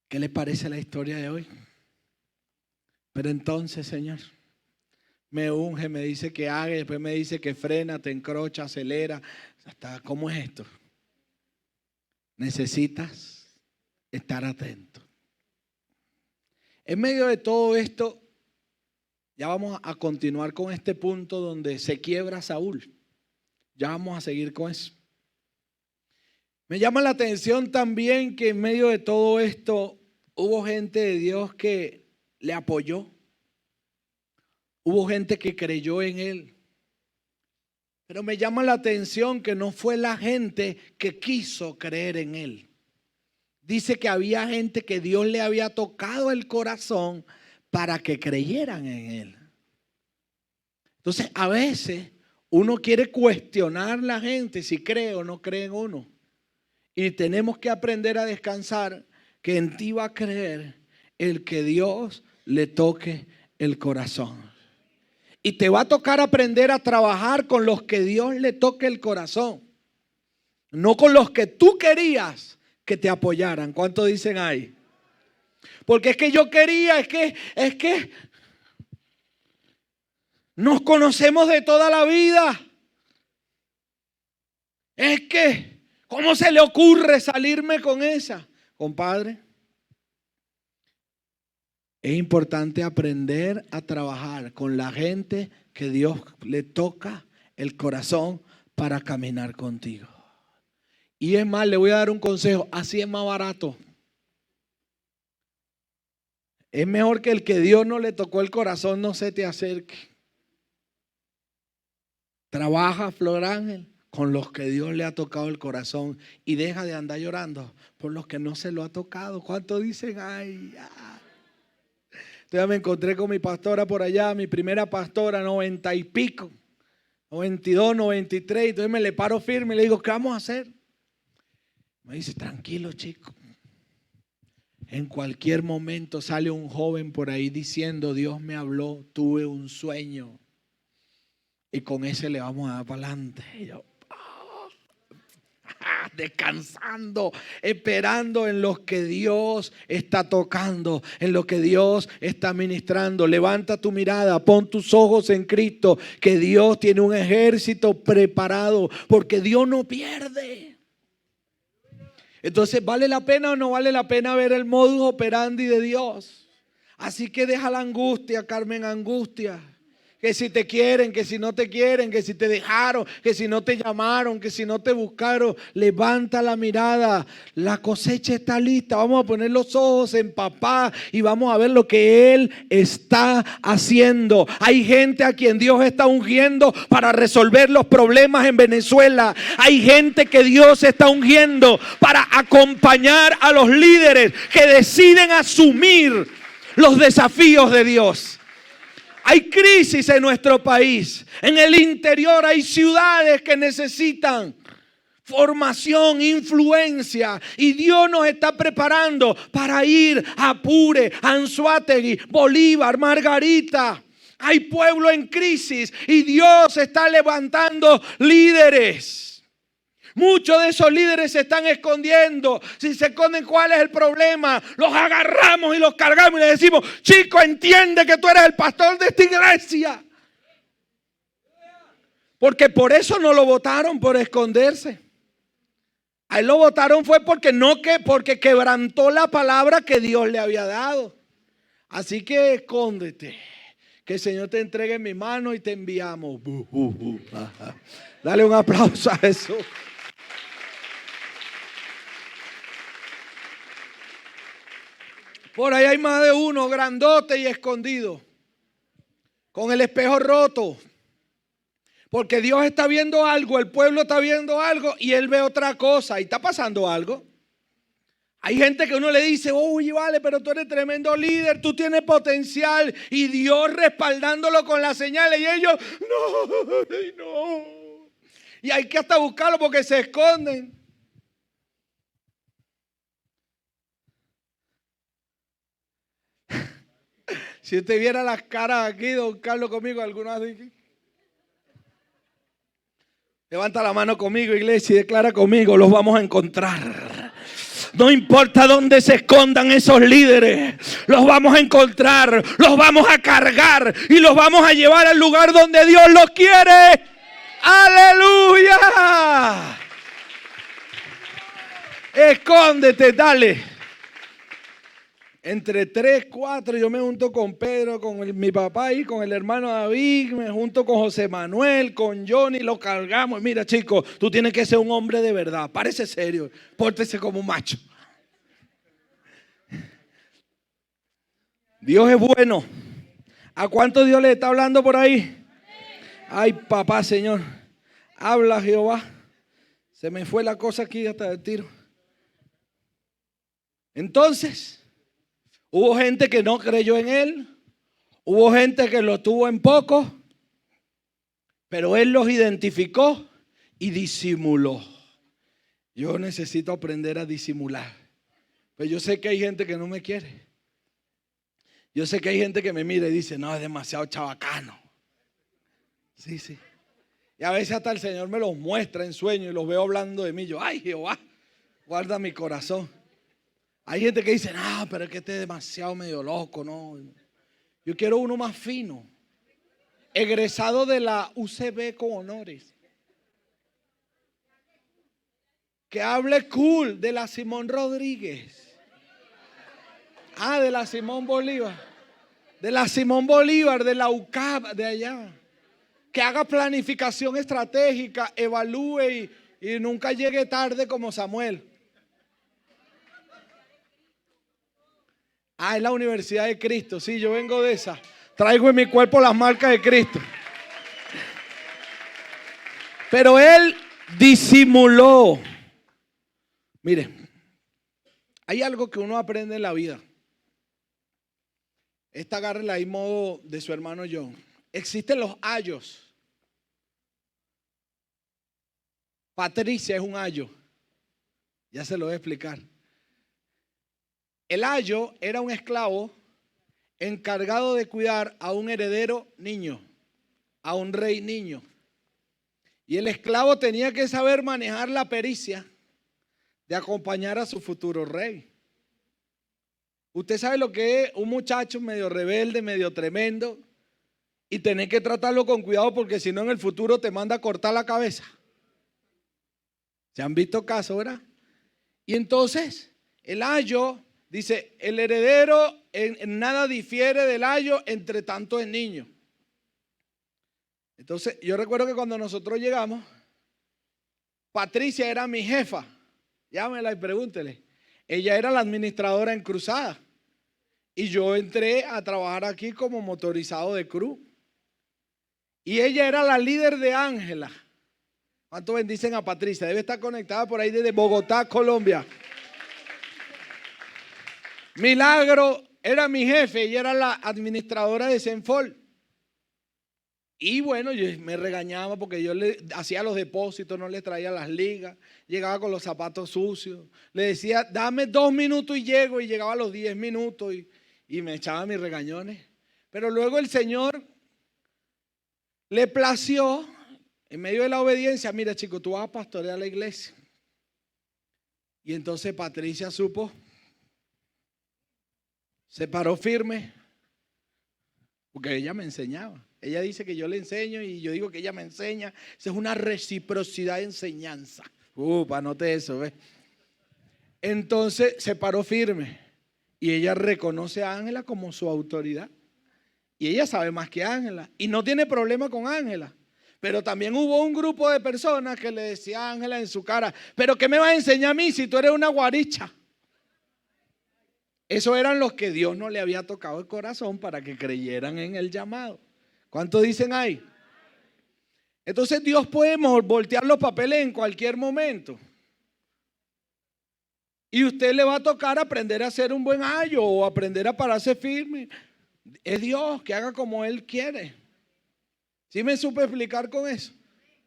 ¿Qué le parece la historia de hoy? Pero entonces, Señor, me unge, me dice que haga, y después me dice que frena, te encrocha, acelera. ¿Cómo es esto? Necesitas estar atento. En medio de todo esto, ya vamos a continuar con este punto donde se quiebra Saúl. Ya vamos a seguir con eso. Me llama la atención también que en medio de todo esto hubo gente de Dios que le apoyó. Hubo gente que creyó en él. Pero me llama la atención que no fue la gente que quiso creer en él. Dice que había gente que Dios le había tocado el corazón para que creyeran en él. Entonces, a veces uno quiere cuestionar a la gente si cree o no cree en uno. Y tenemos que aprender a descansar que en ti va a creer el que Dios le toque el corazón. Y te va a tocar aprender a trabajar con los que Dios le toque el corazón. No con los que tú querías que te apoyaran. ¿Cuánto dicen ahí? Porque es que yo quería, es que nos conocemos de toda la vida. Es que, ¿cómo se le ocurre salirme con esa? Compadre, es importante aprender a trabajar con la gente que Dios le toca el corazón para caminar contigo. Y es más, le voy a dar un consejo, así es más barato. Es mejor que el que Dios no le tocó el corazón no se te acerque. Trabaja, Flor Ángel, con los que Dios le ha tocado el corazón y deja de andar llorando por los que no se lo ha tocado. ¿Cuánto dicen? Ay, ya. Entonces me encontré con mi pastora por allá, mi primera pastora, 90 y pico, 92, 93. Entonces me le paro firme y le digo, ¿qué vamos a hacer? Me dice, tranquilo, chico. En cualquier momento sale un joven por ahí diciendo, Dios me habló, tuve un sueño. Y con ese le vamos a dar para adelante. Y yo, descansando, esperando en lo que Dios está tocando, en lo que Dios está ministrando. Levanta tu mirada, pon tus ojos en Cristo, que Dios tiene un ejército preparado, porque Dios no pierde. Entonces, ¿vale la pena o no vale la pena ver el modus operandi de Dios? Así que deja la angustia, Carmen, angustia. Que si te quieren, que si no te quieren, que si te dejaron, que si no te llamaron, que si no te buscaron. Levanta la mirada, la cosecha está lista. Vamos a poner los ojos en papá y vamos a ver lo que Él está haciendo. Hay gente a quien Dios está ungiendo para resolver los problemas en Venezuela. Hay gente que Dios está ungiendo para acompañar a los líderes que deciden asumir los desafíos de Dios. Hay crisis en nuestro país. En el interior hay ciudades que necesitan formación, influencia. Y Dios nos está preparando para ir a Apure, Anzoátegui, Bolívar, Margarita. Hay pueblo en crisis y Dios está levantando líderes. Muchos de esos líderes se están escondiendo. Si se esconden, ¿cuál es el problema? Los agarramos y los cargamos y les decimos, chico, entiende que tú eres el pastor de esta iglesia. Porque por eso no lo votaron, por esconderse. A él lo votaron fue porque quebrantó la palabra que Dios le había dado. Así que escóndete. Que el Señor te entregue en mi mano y te enviamos. Dale un aplauso a Jesús. Por ahí hay más de uno, grandote y escondido, con el espejo roto. Porque Dios está viendo algo, el pueblo está viendo algo y Él ve otra cosa y está pasando algo. Hay gente que uno le dice, oye, vale, pero tú eres tremendo líder, tú tienes potencial. Y Dios respaldándolo con las señales y ellos, no. Y hay que hasta buscarlo porque se esconden. Si usted viera las caras aquí, don Carlos, conmigo, algunos aquí. Levanta la mano conmigo, iglesia, y declara conmigo, los vamos a encontrar. No importa dónde se escondan esos líderes, los vamos a encontrar, los vamos a cargar y los vamos a llevar al lugar donde Dios los quiere. ¡Aleluya! Escóndete, dale. Entre 3, 4, yo me junto con Pedro, con mi papá y con el hermano David, me junto con José Manuel, con Johnny, lo cargamos. Mira, chicos, tú tienes que ser un hombre de verdad, parece serio, pórtese como un macho. Dios es bueno. ¿A cuánto Dios le está hablando por ahí? Ay, papá, Señor. Habla Jehová. Se me fue la cosa aquí hasta el tiro. Entonces, hubo gente que no creyó en él. Hubo gente que lo tuvo en poco. Pero él los identificó y disimuló. Yo necesito aprender a disimular. Pues yo sé que hay gente que no me quiere. Yo sé que hay gente que me mira y dice, no, es demasiado chabacano. Sí, sí. Y a veces hasta el Señor me los muestra en sueños y los veo hablando de mí. Yo, ay Jehová, guarda mi corazón. Hay gente que dice, no, pero es que este es demasiado medio loco, no. Yo quiero uno más fino. Egresado de la UCB con honores. Que hable cool de la Simón Rodríguez. De la Simón Bolívar. De la Simón Bolívar, de la UCAB, de allá. Que haga planificación estratégica, evalúe y nunca llegue tarde como Samuel. Es la Universidad de Cristo. Sí, yo vengo de esa. Traigo en mi cuerpo las marcas de Cristo. Pero él disimuló. Mire, hay algo que uno aprende en la vida. Esta agárrela ahí modo de su hermano John. Existen los ayos. Patricia es un ayo. Ya se lo voy a explicar. El ayo era un esclavo encargado de cuidar a un heredero niño, a un rey niño. Y el esclavo tenía que saber manejar la pericia de acompañar a su futuro rey. Usted sabe lo que es un muchacho medio rebelde, medio tremendo, y tener que tratarlo con cuidado porque si no en el futuro te manda a cortar la cabeza. ¿Se han visto casos, verdad? Y entonces el ayo dice, el heredero en nada difiere del ayo, entre tanto es niño. Entonces yo recuerdo que cuando nosotros llegamos, Patricia era mi jefa. Llámela y pregúntele. Ella era la administradora en Cruzada. Y yo entré a trabajar aquí como motorizado de cruz. Y ella era la líder de Ángela. ¿Cuánto bendicen a Patricia? Debe estar conectada por ahí desde Bogotá, Colombia. Milagro era mi jefe. Ella era la administradora de Senfol. Y bueno, yo me regañaba porque yo le hacía los depósitos, no le traía las ligas, llegaba con los zapatos sucios. Le decía, dame 2 minutos y llego, y llegaba a los 10 minutos y me echaba mis regañones. Pero luego el Señor le plació, en medio de la obediencia, mira chico, tú vas a pastorear la iglesia. Y entonces Patricia supo, se paró firme, porque ella me enseñaba. Ella dice que yo le enseño y yo digo que ella me enseña. Esa es una reciprocidad de enseñanza. Anote eso, ¿ves? Entonces se paró firme y ella reconoce a Ángela como su autoridad. Y ella sabe más que Ángela y no tiene problema con Ángela. Pero también hubo un grupo de personas que le decía a Ángela en su cara, pero ¿qué me vas a enseñar a mí si tú eres una guaricha? Esos eran los que Dios no le había tocado el corazón para que creyeran en el llamado. ¿Cuánto dicen ahí? Entonces Dios puede voltear los papeles en cualquier momento. Y usted le va a tocar aprender a ser un buen ayo o aprender a pararse firme. Es Dios que haga como Él quiere. ¿Sí me supe explicar con eso?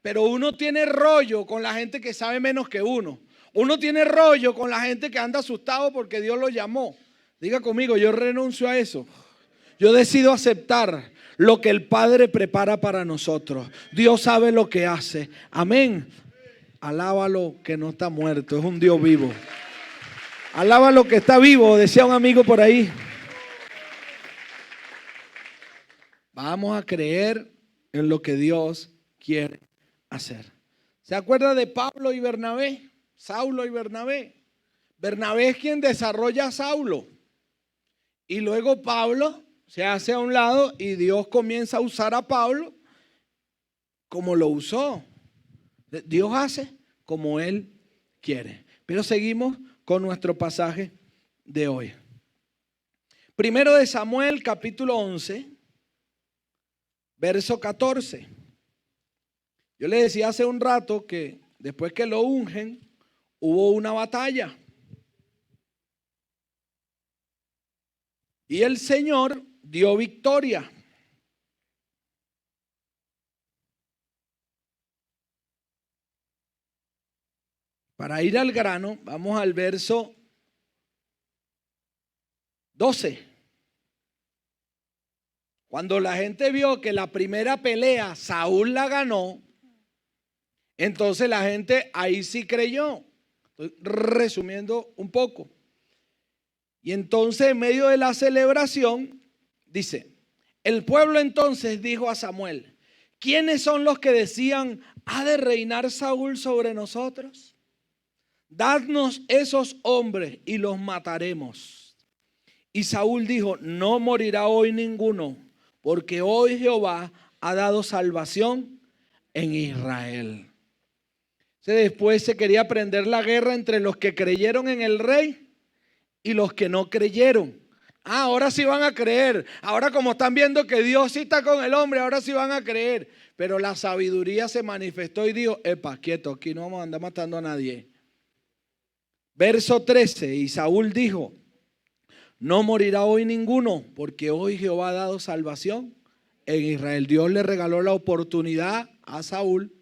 Pero uno tiene rollo con la gente que sabe menos que uno. Uno tiene rollo con la gente que anda asustado porque Dios lo llamó. Diga conmigo, yo renuncio a eso. Yo decido aceptar lo que el Padre prepara para nosotros. Dios sabe lo que hace. Amén. Alábalo que no está muerto, es un Dios vivo. Alábalo que está vivo, decía un amigo por ahí. Vamos a creer en lo que Dios quiere hacer. ¿Se acuerda de Pablo y Bernabé? Saulo y Bernabé. Bernabé es quien desarrolla a Saulo. Y luego Pablo se hace a un lado y Dios comienza a usar a Pablo como lo usó. Dios hace como Él quiere. Pero seguimos con nuestro pasaje de hoy. Primero de Samuel, capítulo 11, verso 14. Yo le decía hace un rato que después que lo ungen, hubo una batalla. Y el Señor dio victoria. Para ir al grano, vamos al verso 12. Cuando la gente vio que la primera pelea Saúl la ganó, entonces la gente ahí sí creyó. Estoy resumiendo un poco. Y entonces en medio de la celebración, dice, el pueblo entonces dijo a Samuel, ¿quiénes son los que decían, ¿ha de reinar Saúl sobre nosotros? Dadnos esos hombres y los mataremos. Y Saúl dijo, no morirá hoy ninguno, porque hoy Jehová ha dado salvación en Israel. Después se quería prender la guerra entre los que creyeron en el rey y los que no creyeron. Ahora sí van a creer. Ahora como están viendo que Dios sí está con el hombre, ahora sí van a creer. Pero la sabiduría se manifestó y dijo, epa, quieto, aquí no vamos a andar matando a nadie. Verso 13, y Saúl dijo, no morirá hoy ninguno, porque hoy Jehová ha dado salvación en Israel. Dios le regaló la oportunidad a Saúl.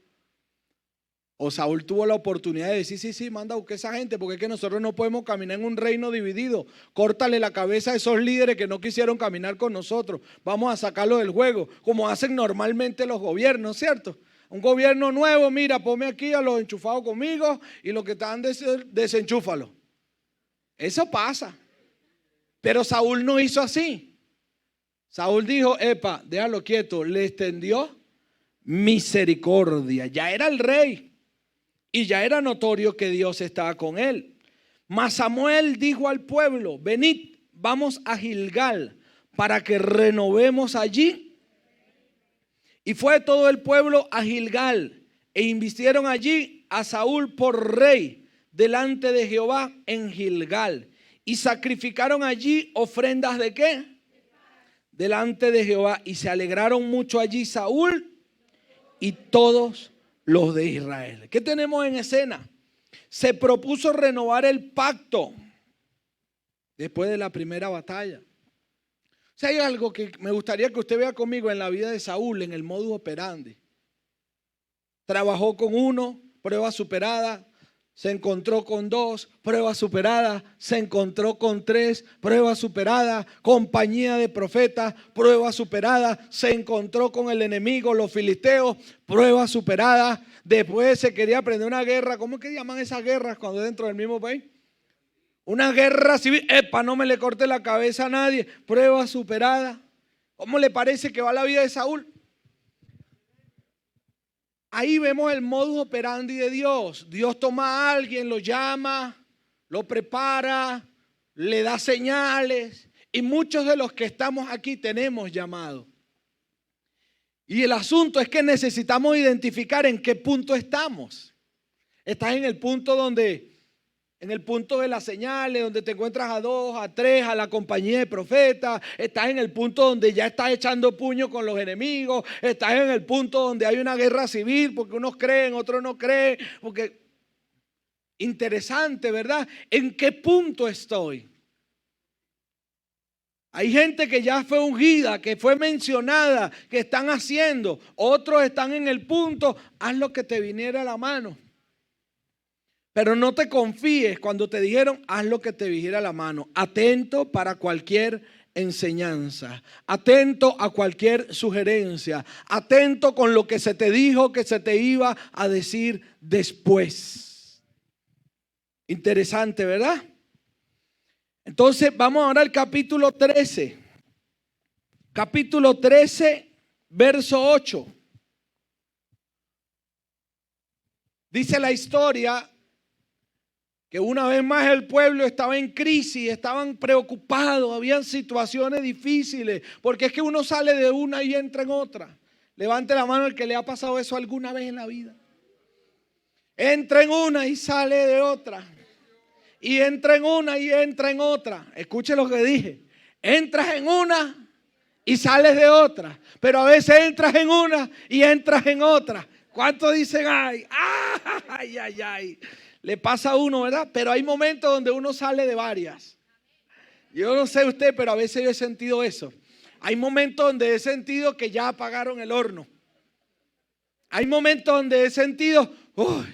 O Saúl tuvo la oportunidad de decir, sí, manda a buscar esa gente, porque es que nosotros no podemos caminar en un reino dividido. Córtale la cabeza a esos líderes que no quisieron caminar con nosotros. Vamos a sacarlo del juego, como hacen normalmente los gobiernos, ¿cierto? Un gobierno nuevo, mira, ponme aquí a los enchufados conmigo y los que están desenchúfalos. Eso pasa. Pero Saúl no hizo así. Saúl dijo, epa, déjalo quieto, le extendió misericordia. Ya era el rey. Y ya era notorio que Dios estaba con él. Mas Samuel dijo al pueblo, venid, vamos a Gilgal para que renovemos allí. Y fue todo el pueblo a Gilgal e invistieron allí a Saúl por rey delante de Jehová en Gilgal. Y sacrificaron allí ofrendas de ¿qué? Delante de Jehová. Y se alegraron mucho allí Saúl y todos los de Israel. ¿Qué tenemos en escena? Se propuso renovar el pacto después de la primera batalla. O sea, hay algo que me gustaría que usted vea conmigo en la vida de Saúl, en el modus operandi. Trabajó con uno, prueba superada. Se encontró con dos, prueba superada. Se encontró con tres, prueba superada. Compañía de profetas, prueba superada. Se encontró con el enemigo, los filisteos, prueba superada. Después se quería aprender una guerra. ¿Cómo es que llaman esas guerras cuando dentro del mismo país? Una guerra civil. Epa, no me le corte la cabeza a nadie. Prueba superada. ¿Cómo le parece que va la vida de Saúl? Ahí vemos el modus operandi de Dios. Dios toma a alguien, lo llama, lo prepara, le da señales. Y muchos de los que estamos aquí tenemos llamado. Y el asunto es que necesitamos identificar en qué punto estamos. Estás en el punto en el punto de las señales, donde te encuentras a dos, a tres, a la compañía de profetas. Estás en el punto donde ya estás echando puño con los enemigos. Estás en el punto donde hay una guerra civil, porque unos creen, otros no creen. Porque interesante, ¿verdad? ¿En qué punto estoy? Hay gente que ya fue ungida, que fue mencionada, que están haciendo. Otros están en el punto, haz lo que te viniera a la mano. Pero no te confíes cuando te dijeron, haz lo que te viniera a la mano. Atento para cualquier enseñanza. Atento a cualquier sugerencia. Atento con lo que se te dijo que se te iba a decir después. Interesante, ¿verdad? Entonces vamos ahora al capítulo 13. Capítulo 13, verso 8. Dice la historia que una vez más el pueblo estaba en crisis, estaban preocupados, habían situaciones difíciles, porque es que uno sale de una y entra en otra. Levante la mano el que le ha pasado eso alguna vez en la vida. Entra en una y sale de otra. Y entra en una y entra en otra. Escuche lo que dije. Entras en una y sales de otra. Pero a veces entras en una y entras en otra. ¿Cuántos dicen ay? Ay, ay, ay. Le pasa a uno, ¿verdad? Pero hay momentos donde uno sale de varias. Yo no sé usted, pero a veces yo he sentido eso. Hay momentos donde he sentido que ya apagaron el horno. Hay momentos donde he sentido, uy,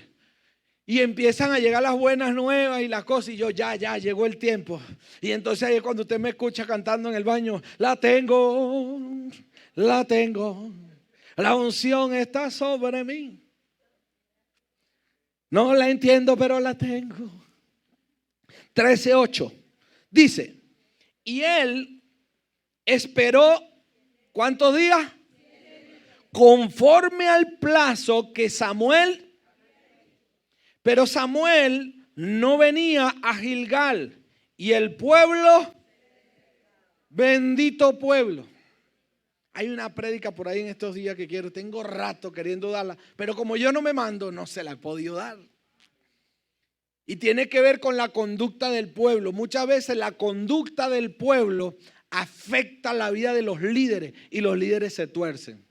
y empiezan a llegar las buenas nuevas y las cosas, y yo ya llegó el tiempo. Y entonces ahí es cuando usted me escucha cantando en el baño, la tengo, la unción está sobre mí. No la entiendo, pero la tengo. 13:8 dice, y él esperó, ¿cuántos días? Conforme al plazo que Samuel. Pero Samuel no venía a Gilgal y el pueblo, bendito pueblo. Hay una prédica por ahí en estos días que tengo rato queriendo darla, pero como yo no me mando, no se la he podido dar. Y tiene que ver con la conducta del pueblo. Muchas veces la conducta del pueblo afecta la vida de los líderes y los líderes se tuercen.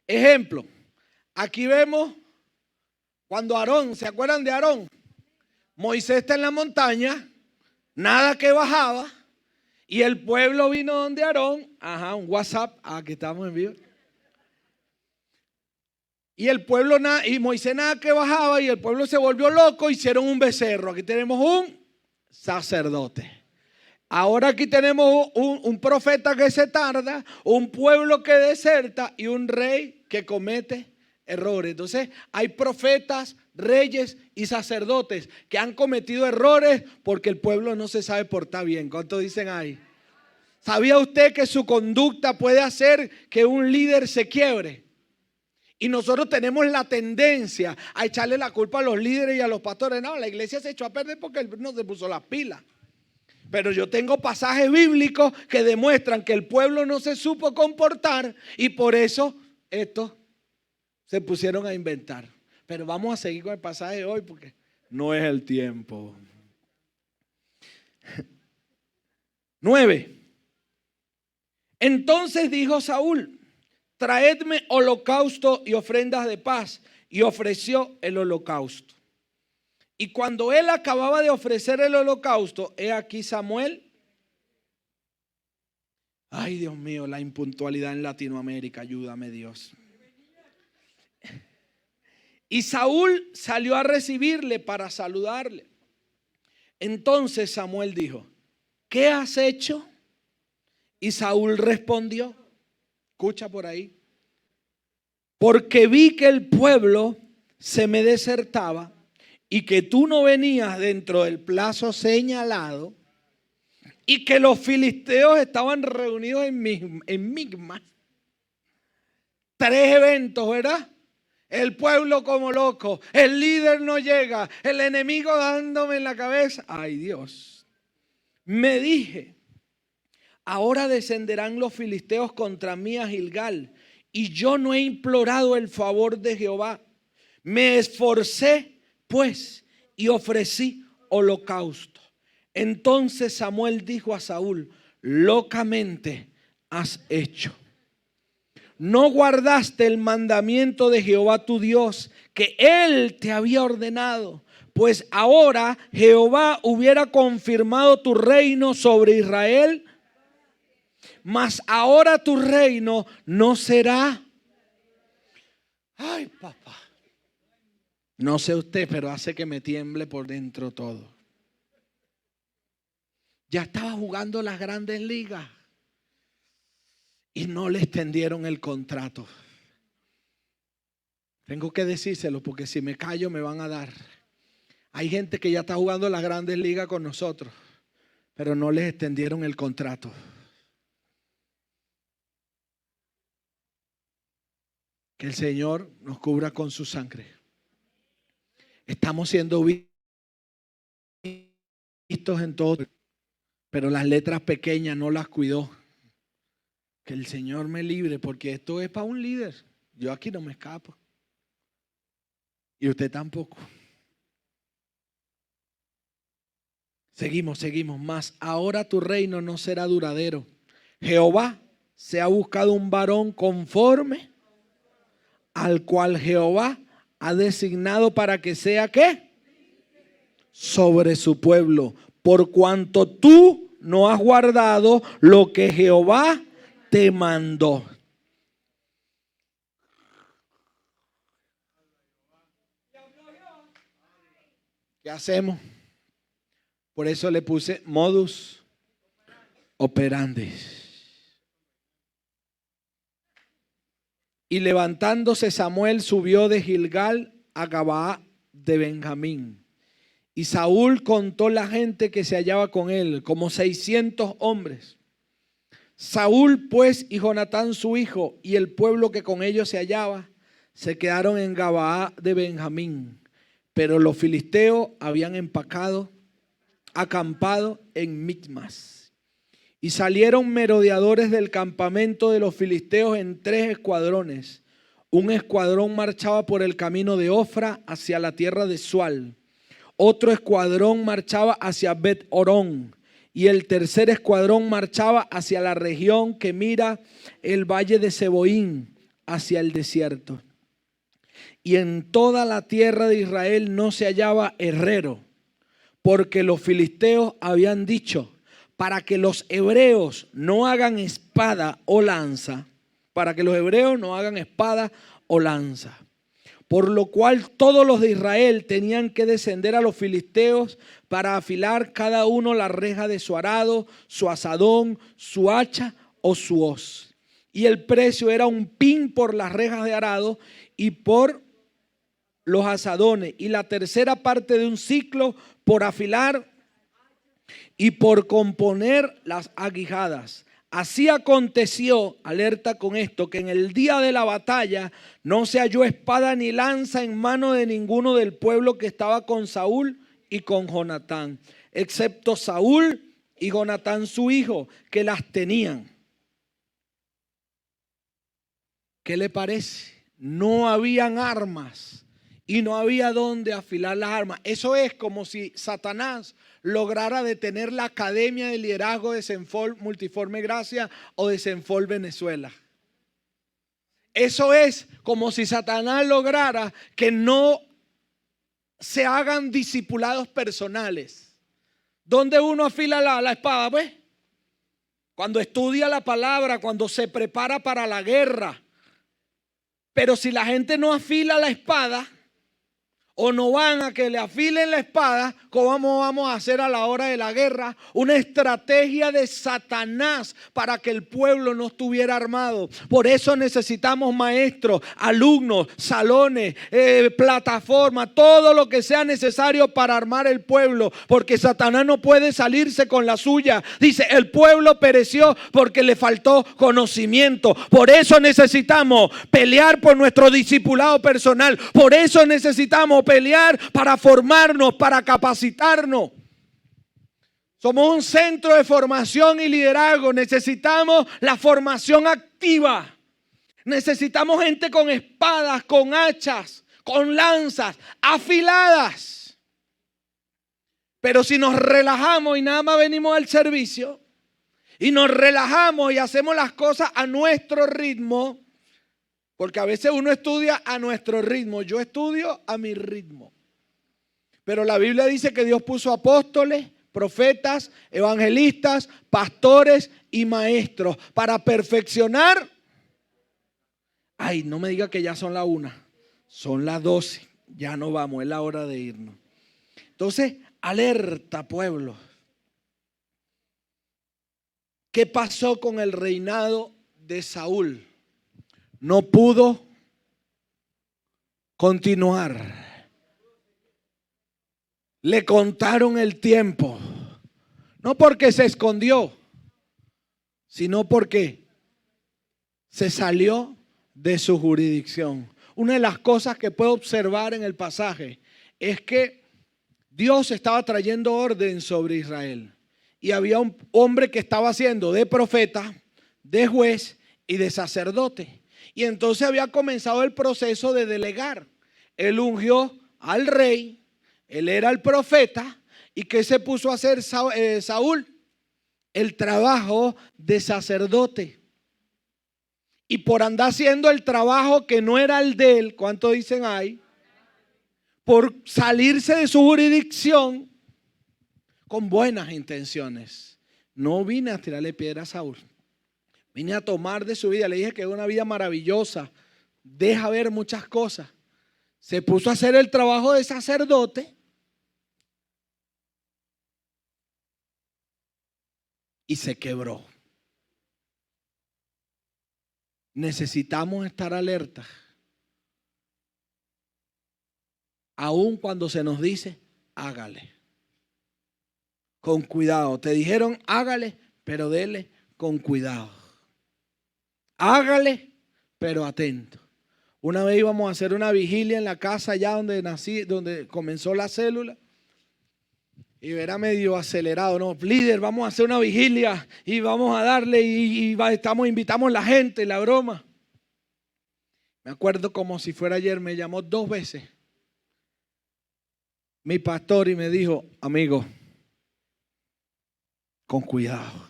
Ejemplo, aquí vemos cuando Aarón, ¿se acuerdan de Aarón? Moisés está en la montaña, nada que bajaba, y el pueblo vino donde Aarón, un WhatsApp, aquí estamos en vivo. Y el pueblo, y Moisés nada que bajaba, y el pueblo se volvió loco, hicieron un becerro. Aquí tenemos un sacerdote. Ahora aquí tenemos un profeta que se tarda, un pueblo que deserta y un rey que comete errores. Entonces hay profetas, reyes y sacerdotes que han cometido errores porque el pueblo no se sabe portar bien. ¿Cuántos dicen ahí? ¿Sabía usted que su conducta puede hacer que un líder se quiebre? Y nosotros tenemos la tendencia a echarle la culpa a los líderes y a los pastores. No, la iglesia se echó a perder porque él no se puso las pilas. Pero yo tengo pasajes bíblicos que demuestran que el pueblo no se supo comportar y por eso estos se pusieron a inventar. Pero vamos a seguir con el pasaje de hoy porque no es el tiempo. 9. Entonces dijo Saúl, traedme holocausto y ofrendas de paz. Y ofreció el holocausto. Y cuando él acababa de ofrecer el holocausto, he aquí Samuel. Ay, Dios mío, la impuntualidad en Latinoamérica, ayúdame Dios. Y Saúl salió a recibirle para saludarle. Entonces Samuel dijo, ¿qué has hecho? Y Saúl respondió, escucha por ahí, porque vi que el pueblo se me desertaba y que tú no venías dentro del plazo señalado y que los filisteos estaban reunidos en Migmas. 3 eventos, ¿verdad? El pueblo como loco, el líder no llega, el enemigo dándome en la cabeza. Ay Dios, me dije, ahora descenderán los filisteos contra mí a Gilgal y yo no he implorado el favor de Jehová. Me esforcé pues y ofrecí holocausto. Entonces Samuel dijo a Saúl, locamente has hecho. No guardaste el mandamiento de Jehová tu Dios que él te había ordenado, pues ahora Jehová hubiera confirmado tu reino sobre Israel, mas ahora tu reino no será. Ay, papá. No sé usted, pero hace que me tiemble por dentro todo. Ya estaba jugando las grandes ligas y no le extendieron el contrato. Tengo que decírselo porque si me callo me van a dar. Hay gente que ya está jugando las grandes ligas con nosotros, pero no les extendieron el contrato. Que el Señor nos cubra con su sangre. Estamos siendo vistos en todo, pero las letras pequeñas no las cuidó. Que el Señor me libre, porque esto es para un líder. Yo aquí no me escapo. Y usted tampoco. Seguimos. Mas ahora tu reino no será duradero. Jehová se ha buscado un varón conforme al cual Jehová ha designado para que sea ¿qué? Sobre su pueblo, por cuanto tú no has guardado lo que Jehová te mandó. ¿Qué hacemos? Por eso le puse modus operandi. Y levantándose Samuel subió de Gilgal a Gabaa de Benjamín. Y Saúl contó la gente que se hallaba con él, como 600 hombres. Saúl pues y Jonatán su hijo y el pueblo que con ellos se hallaba, se quedaron en Gabaa de Benjamín. Pero los filisteos habían acampado en Micmas. Y salieron merodeadores del campamento de los filisteos en 3 escuadrones. Un escuadrón marchaba por el camino de Ofra hacia la tierra de Sual. Otro escuadrón marchaba hacia Bet-Orón. Y el tercer escuadrón marchaba hacia la región que mira el valle de Seboín, hacia el desierto. Y en toda la tierra de Israel no se hallaba herrero, porque los filisteos habían dicho, para que los hebreos no hagan espada o lanza, para que los hebreos no hagan espada o lanza. Por lo cual todos los de Israel tenían que descender a los filisteos para afilar cada uno la reja de su arado, su azadón, su hacha o su hoz. Y el precio era un pin por las rejas de arado y por los azadones, y la tercera parte de un ciclo por afilar y por componer las aguijadas. Así aconteció, alerta con esto, que en el día de la batalla no se halló espada ni lanza en mano de ninguno del pueblo que estaba con Saúl y con Jonatán, excepto Saúl y Jonatán su hijo, que las tenían. ¿Qué le parece? No habían armas y no había dónde afilar las armas. Eso es como si Satanás lograra detener la Academia de Liderazgo de Senfol Multiforme Gracia o de Senfol Venezuela. Eso es como si Satanás lograra que no se hagan discipulados personales. ¿Dónde uno afila la espada? Pues cuando estudia la palabra, cuando se prepara para la guerra. Pero si la gente no afila la espada, o no van a que le afilen la espada, ¿cómo vamos a hacer a la hora de la guerra? Una estrategia de Satanás para que el pueblo no estuviera armado. Por eso necesitamos maestros, alumnos, salones, plataformas, todo lo que sea necesario para armar el pueblo. Porque Satanás no puede salirse con la suya. Dice, el pueblo pereció porque le faltó conocimiento. Por eso necesitamos pelear por nuestro discipulado personal. Por eso necesitamos pelear para formarnos, para capacitarnos. Somos un centro de formación y liderazgo. Necesitamos la formación activa. Necesitamos gente con espadas, con hachas, con lanzas afiladas. Pero si nos relajamos y nada más venimos al servicio y nos relajamos y hacemos las cosas a nuestro ritmo, porque a veces uno estudia a nuestro ritmo. Yo estudio a mi ritmo. Pero la Biblia dice que Dios puso apóstoles, profetas, evangelistas, pastores y maestros para perfeccionar. Ay, no me diga que ya son las 1. Son las 12. Ya no vamos, es la hora de irnos. Entonces, alerta, pueblo. ¿Qué pasó con el reinado de Saúl? No pudo continuar. Le contaron el tiempo. No porque se escondió, sino porque se salió de su jurisdicción. Una de las cosas que puedo observar en el pasaje es que Dios estaba trayendo orden sobre Israel. Y había un hombre que estaba haciendo de profeta, de juez y de sacerdote. Y entonces había comenzado el proceso de delegar. Él ungió al rey, él era el profeta. ¿Y qué se puso a hacer Saúl? El trabajo de sacerdote. Y por andar haciendo el trabajo que no era el de él, ¿cuánto dicen ahí? Por salirse de su jurisdicción con buenas intenciones. No vine a tirarle piedra a Saúl. Vine a tomar de su vida. Le dije que es una vida maravillosa. Deja ver muchas cosas. Se puso a hacer el trabajo de sacerdote. Y se quebró. Necesitamos estar alerta. Aun cuando se nos dice, hágale. Con cuidado. Te dijeron, hágale, pero dele con cuidado. Hágale, pero atento. Una vez íbamos a hacer una vigilia en la casa allá donde nací, donde comenzó la célula. Y era medio acelerado, ¿no? Líder, vamos a hacer una vigilia y vamos a darle invitamos a la gente, la broma. Me acuerdo como si fuera ayer, me llamó 2 veces mi pastor y me dijo, amigo, con cuidado.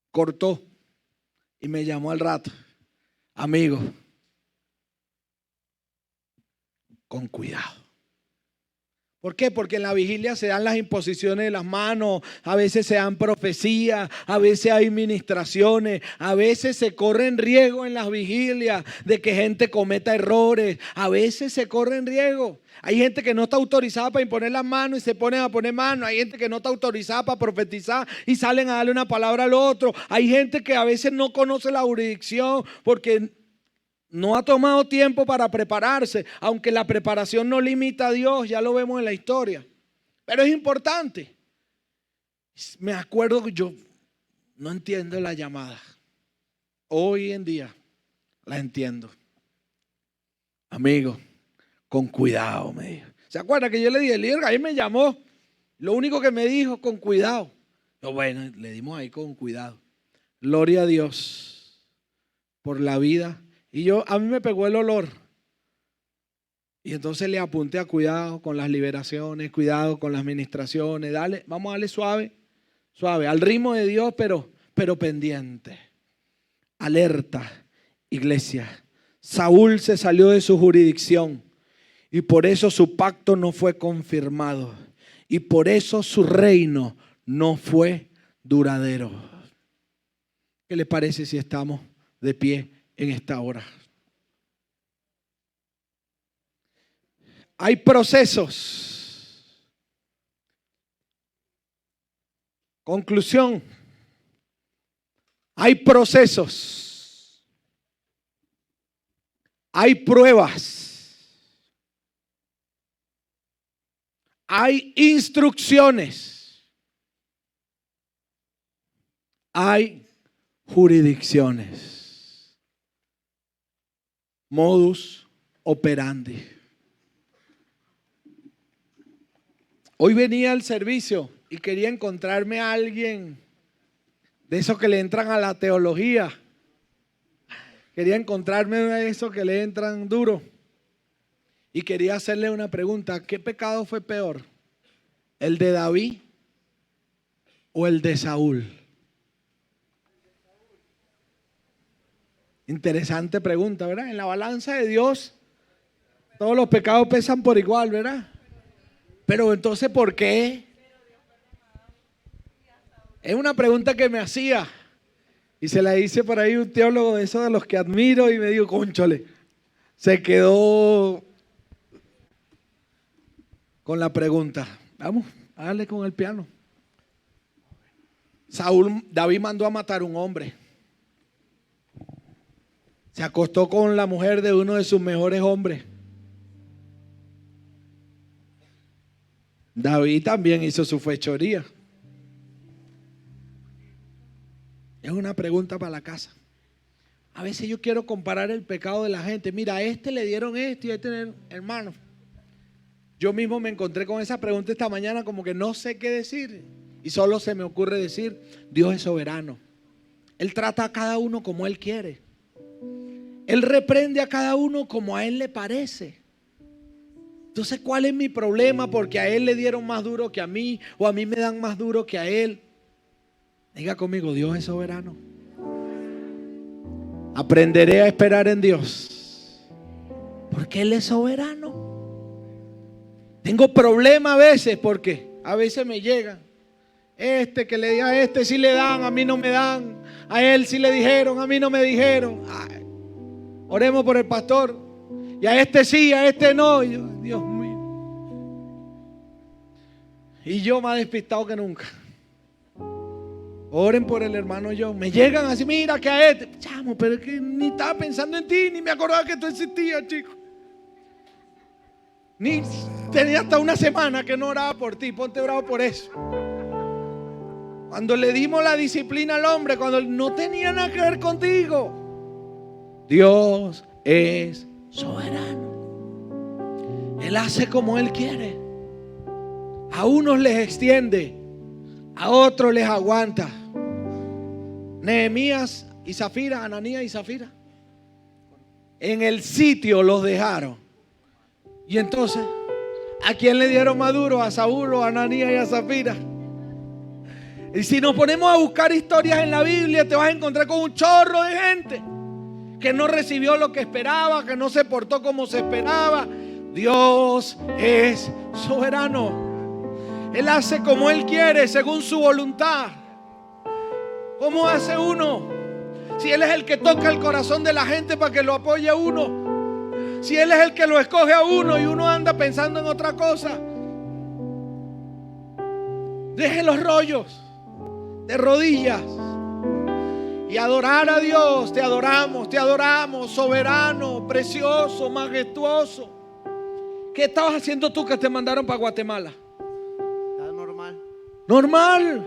Cortó y me llamó al rato, amigo, con cuidado. ¿Por qué? Porque en la vigilia se dan las imposiciones de las manos, a veces se dan profecías, a veces hay ministraciones, a veces se corren riesgo en las vigilias de que gente cometa errores, a veces se corren riesgo. Hay gente que no está autorizada para imponer las manos y se ponen a poner manos. Hay gente que no está autorizada para profetizar y salen a darle una palabra al otro. Hay gente que a veces no conoce la jurisdicción porque no ha tomado tiempo para prepararse, aunque la preparación no limita a Dios, ya lo vemos en la historia. Pero es importante. Me acuerdo que yo no entiendo la llamada. Hoy en día la entiendo. Amigo, con cuidado, me dijo. ¿Se acuerda que yo le dije, líder, ahí me llamó? Lo único que me dijo, con cuidado. Yo, bueno, le dimos ahí con cuidado. Gloria a Dios por la vida. Y a mí me pegó el olor. Y entonces le apunté a cuidado con las liberaciones, cuidado con las ministraciones. Dale, vamos a darle suave, suave, al ritmo de Dios, pero pendiente. Alerta, iglesia. Saúl se salió de su jurisdicción y por eso su pacto no fue confirmado. Y por eso su reino no fue duradero. ¿Qué le parece si estamos de pie en esta hora? Hay procesos. Conclusión. Hay procesos. Hay pruebas. Hay instrucciones. Hay jurisdicciones. Modus operandi. Hoy venía al servicio y quería encontrarme a alguien de esos que le entran a la teología. Quería encontrarme a esos que le entran duro. Y quería hacerle una pregunta. ¿Qué pecado fue peor? ¿El de David o el de Saúl? Interesante pregunta, ¿verdad? En la balanza de Dios, todos los pecados pesan por igual, ¿verdad? Pero entonces, ¿por qué? Es una pregunta que me hacía y se la hice por ahí un teólogo de esos de los que admiro y me dijo, cónchale, se quedó con la pregunta. Vamos, a darle con el piano. David mandó a matar a un hombre. Se acostó con la mujer de uno de sus mejores hombres. David también hizo su fechoría. Es una pregunta para la casa. A veces yo quiero comparar el pecado de la gente. Mira, a este le dieron esto y a este, hermano. Yo mismo me encontré con esa pregunta esta mañana como que no sé qué decir. Y solo se me ocurre decir, Dios es soberano. Él trata a cada uno como Él quiere. Él reprende a cada uno como a Él le parece. Entonces, ¿cuál es mi problema? Porque a él le dieron más duro que a mí o a mí me dan más duro que a él. Diga conmigo, Dios es soberano. Aprenderé a esperar en Dios, porque Él es soberano. Tengo problemas a veces porque a veces me llegan. Que le diga a sí le dan, a mí no me dan. A él sí le dijeron, a mí no me dijeron. Ay, oremos por el pastor. Y a sí, a no. Y yo, Dios mío. Y yo más despistado que nunca. Oren por el hermano yo. Me llegan así, mira que a chamo, pero es que ni estaba pensando en ti, ni me acordaba que tú existías, chico. Ni tenía hasta una semana que no oraba por ti. Ponte bravo por eso. Cuando le dimos la disciplina al hombre, cuando no tenía nada que ver contigo. Dios es soberano. Él hace como Él quiere. A unos les extiende, a otros les aguanta. Nehemías y Zafira, Ananías y Zafira, en el sitio los dejaron. Y entonces, ¿a quién le dieron más duro? A Saúl, a Ananías y a Zafira. Y si nos ponemos a buscar historias en la Biblia, te vas a encontrar con un chorro de gente que no recibió lo que esperaba, que no se portó como se esperaba. Dios es soberano. Él hace como Él quiere, según su voluntad. ¿Cómo hace uno? Si Él es el que toca el corazón de la gente para que lo apoye a uno. Si Él es el que lo escoge a uno y uno anda pensando en otra cosa. Deje los rollos. De rodillas y adorar a Dios. Te adoramos, soberano, precioso, majestuoso. ¿Qué estabas haciendo tú que te mandaron para Guatemala? Normal,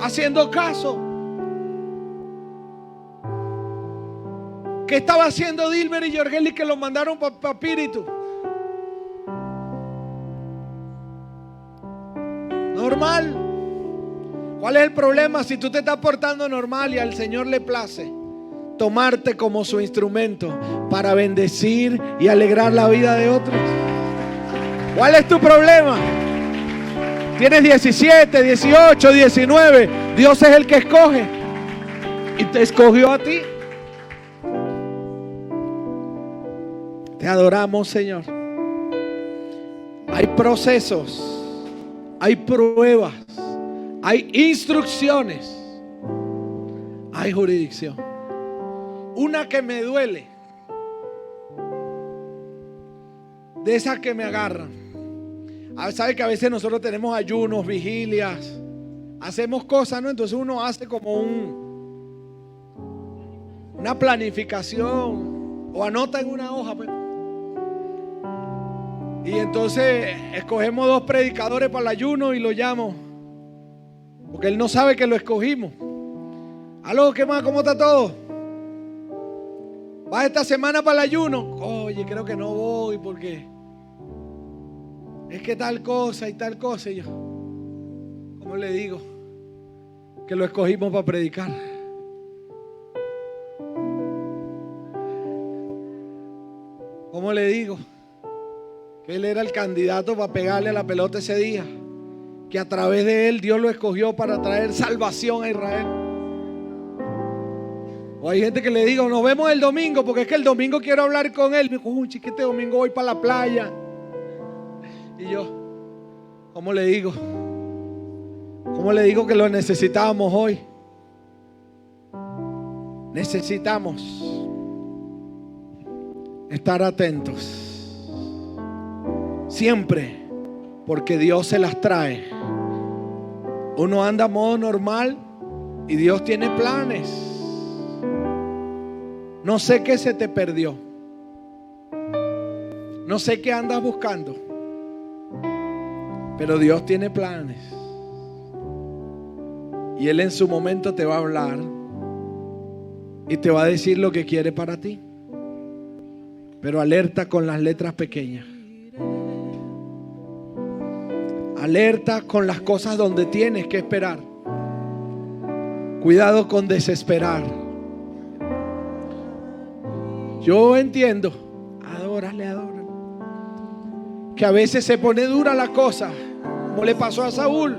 haciendo caso. ¿Qué estaba haciendo Dilmer y Yorgeli que los mandaron para Espíritu? Normal. ¿Cuál es el problema? Si tú te estás portando normal y al Señor le place tomarte como su instrumento para bendecir y alegrar la vida de otros. ¿Cuál es tu problema? Tienes 17, 18, 19. Dios es el que escoge y te escogió a ti. Te adoramos, Señor. Hay procesos, hay pruebas, hay instrucciones, hay jurisdicción. Una que me duele, de esas que me agarran. Sabe que a veces nosotros tenemos ayunos, vigilias, hacemos cosas, ¿no? Entonces uno hace como una planificación o anota en una hoja, pues. Y entonces escogemos 2 predicadores para el ayuno y lo llamo, porque él no sabe que lo escogimos. Aló, ¿qué más? ¿Cómo está todo? ¿Vas esta semana para el ayuno? Oye, creo que no voy porque es que tal cosa y tal cosa. Y yo, ¿cómo le digo que lo escogimos para predicar? ¿Cómo le digo que él era el candidato para pegarle a la pelota ese día? Que a través de él Dios lo escogió para traer salvación a Israel. O hay gente que le digo, nos vemos el domingo, porque es que el domingo quiero hablar con él. Me dijo, uy, que este domingo voy para la playa. Y yo, ¿cómo le digo? ¿Cómo le digo que lo necesitábamos hoy? Necesitamos estar atentos siempre, porque Dios se las trae. Uno anda a modo normal y Dios tiene planes. No sé qué se te perdió, no sé qué andas buscando, pero Dios tiene planes y Él en su momento te va a hablar y te va a decir lo que quiere para ti. Pero alerta con las letras pequeñas, alerta con las cosas donde tienes que esperar. Cuidado con desesperar. Yo entiendo, adórale, que a veces se pone dura la cosa, como le pasó a Saúl.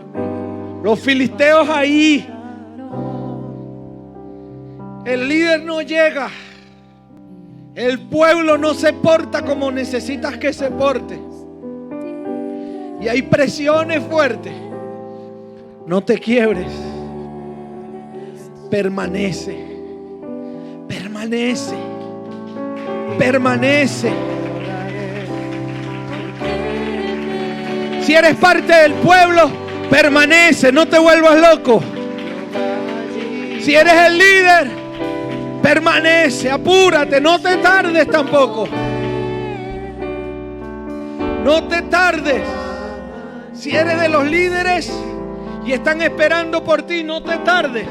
Los filisteos ahí, el líder no llega, El pueblo no se porta como necesitas que se porte. Y hay presiones fuertes. No te quiebres. Permanece. Permanece. Permanece. Si eres parte del pueblo, permanece, no te vuelvas loco. Si eres el líder, permanece, apúrate, no te tardes tampoco. No te tardes. Si eres de los líderes y están esperando por ti, no te tardes.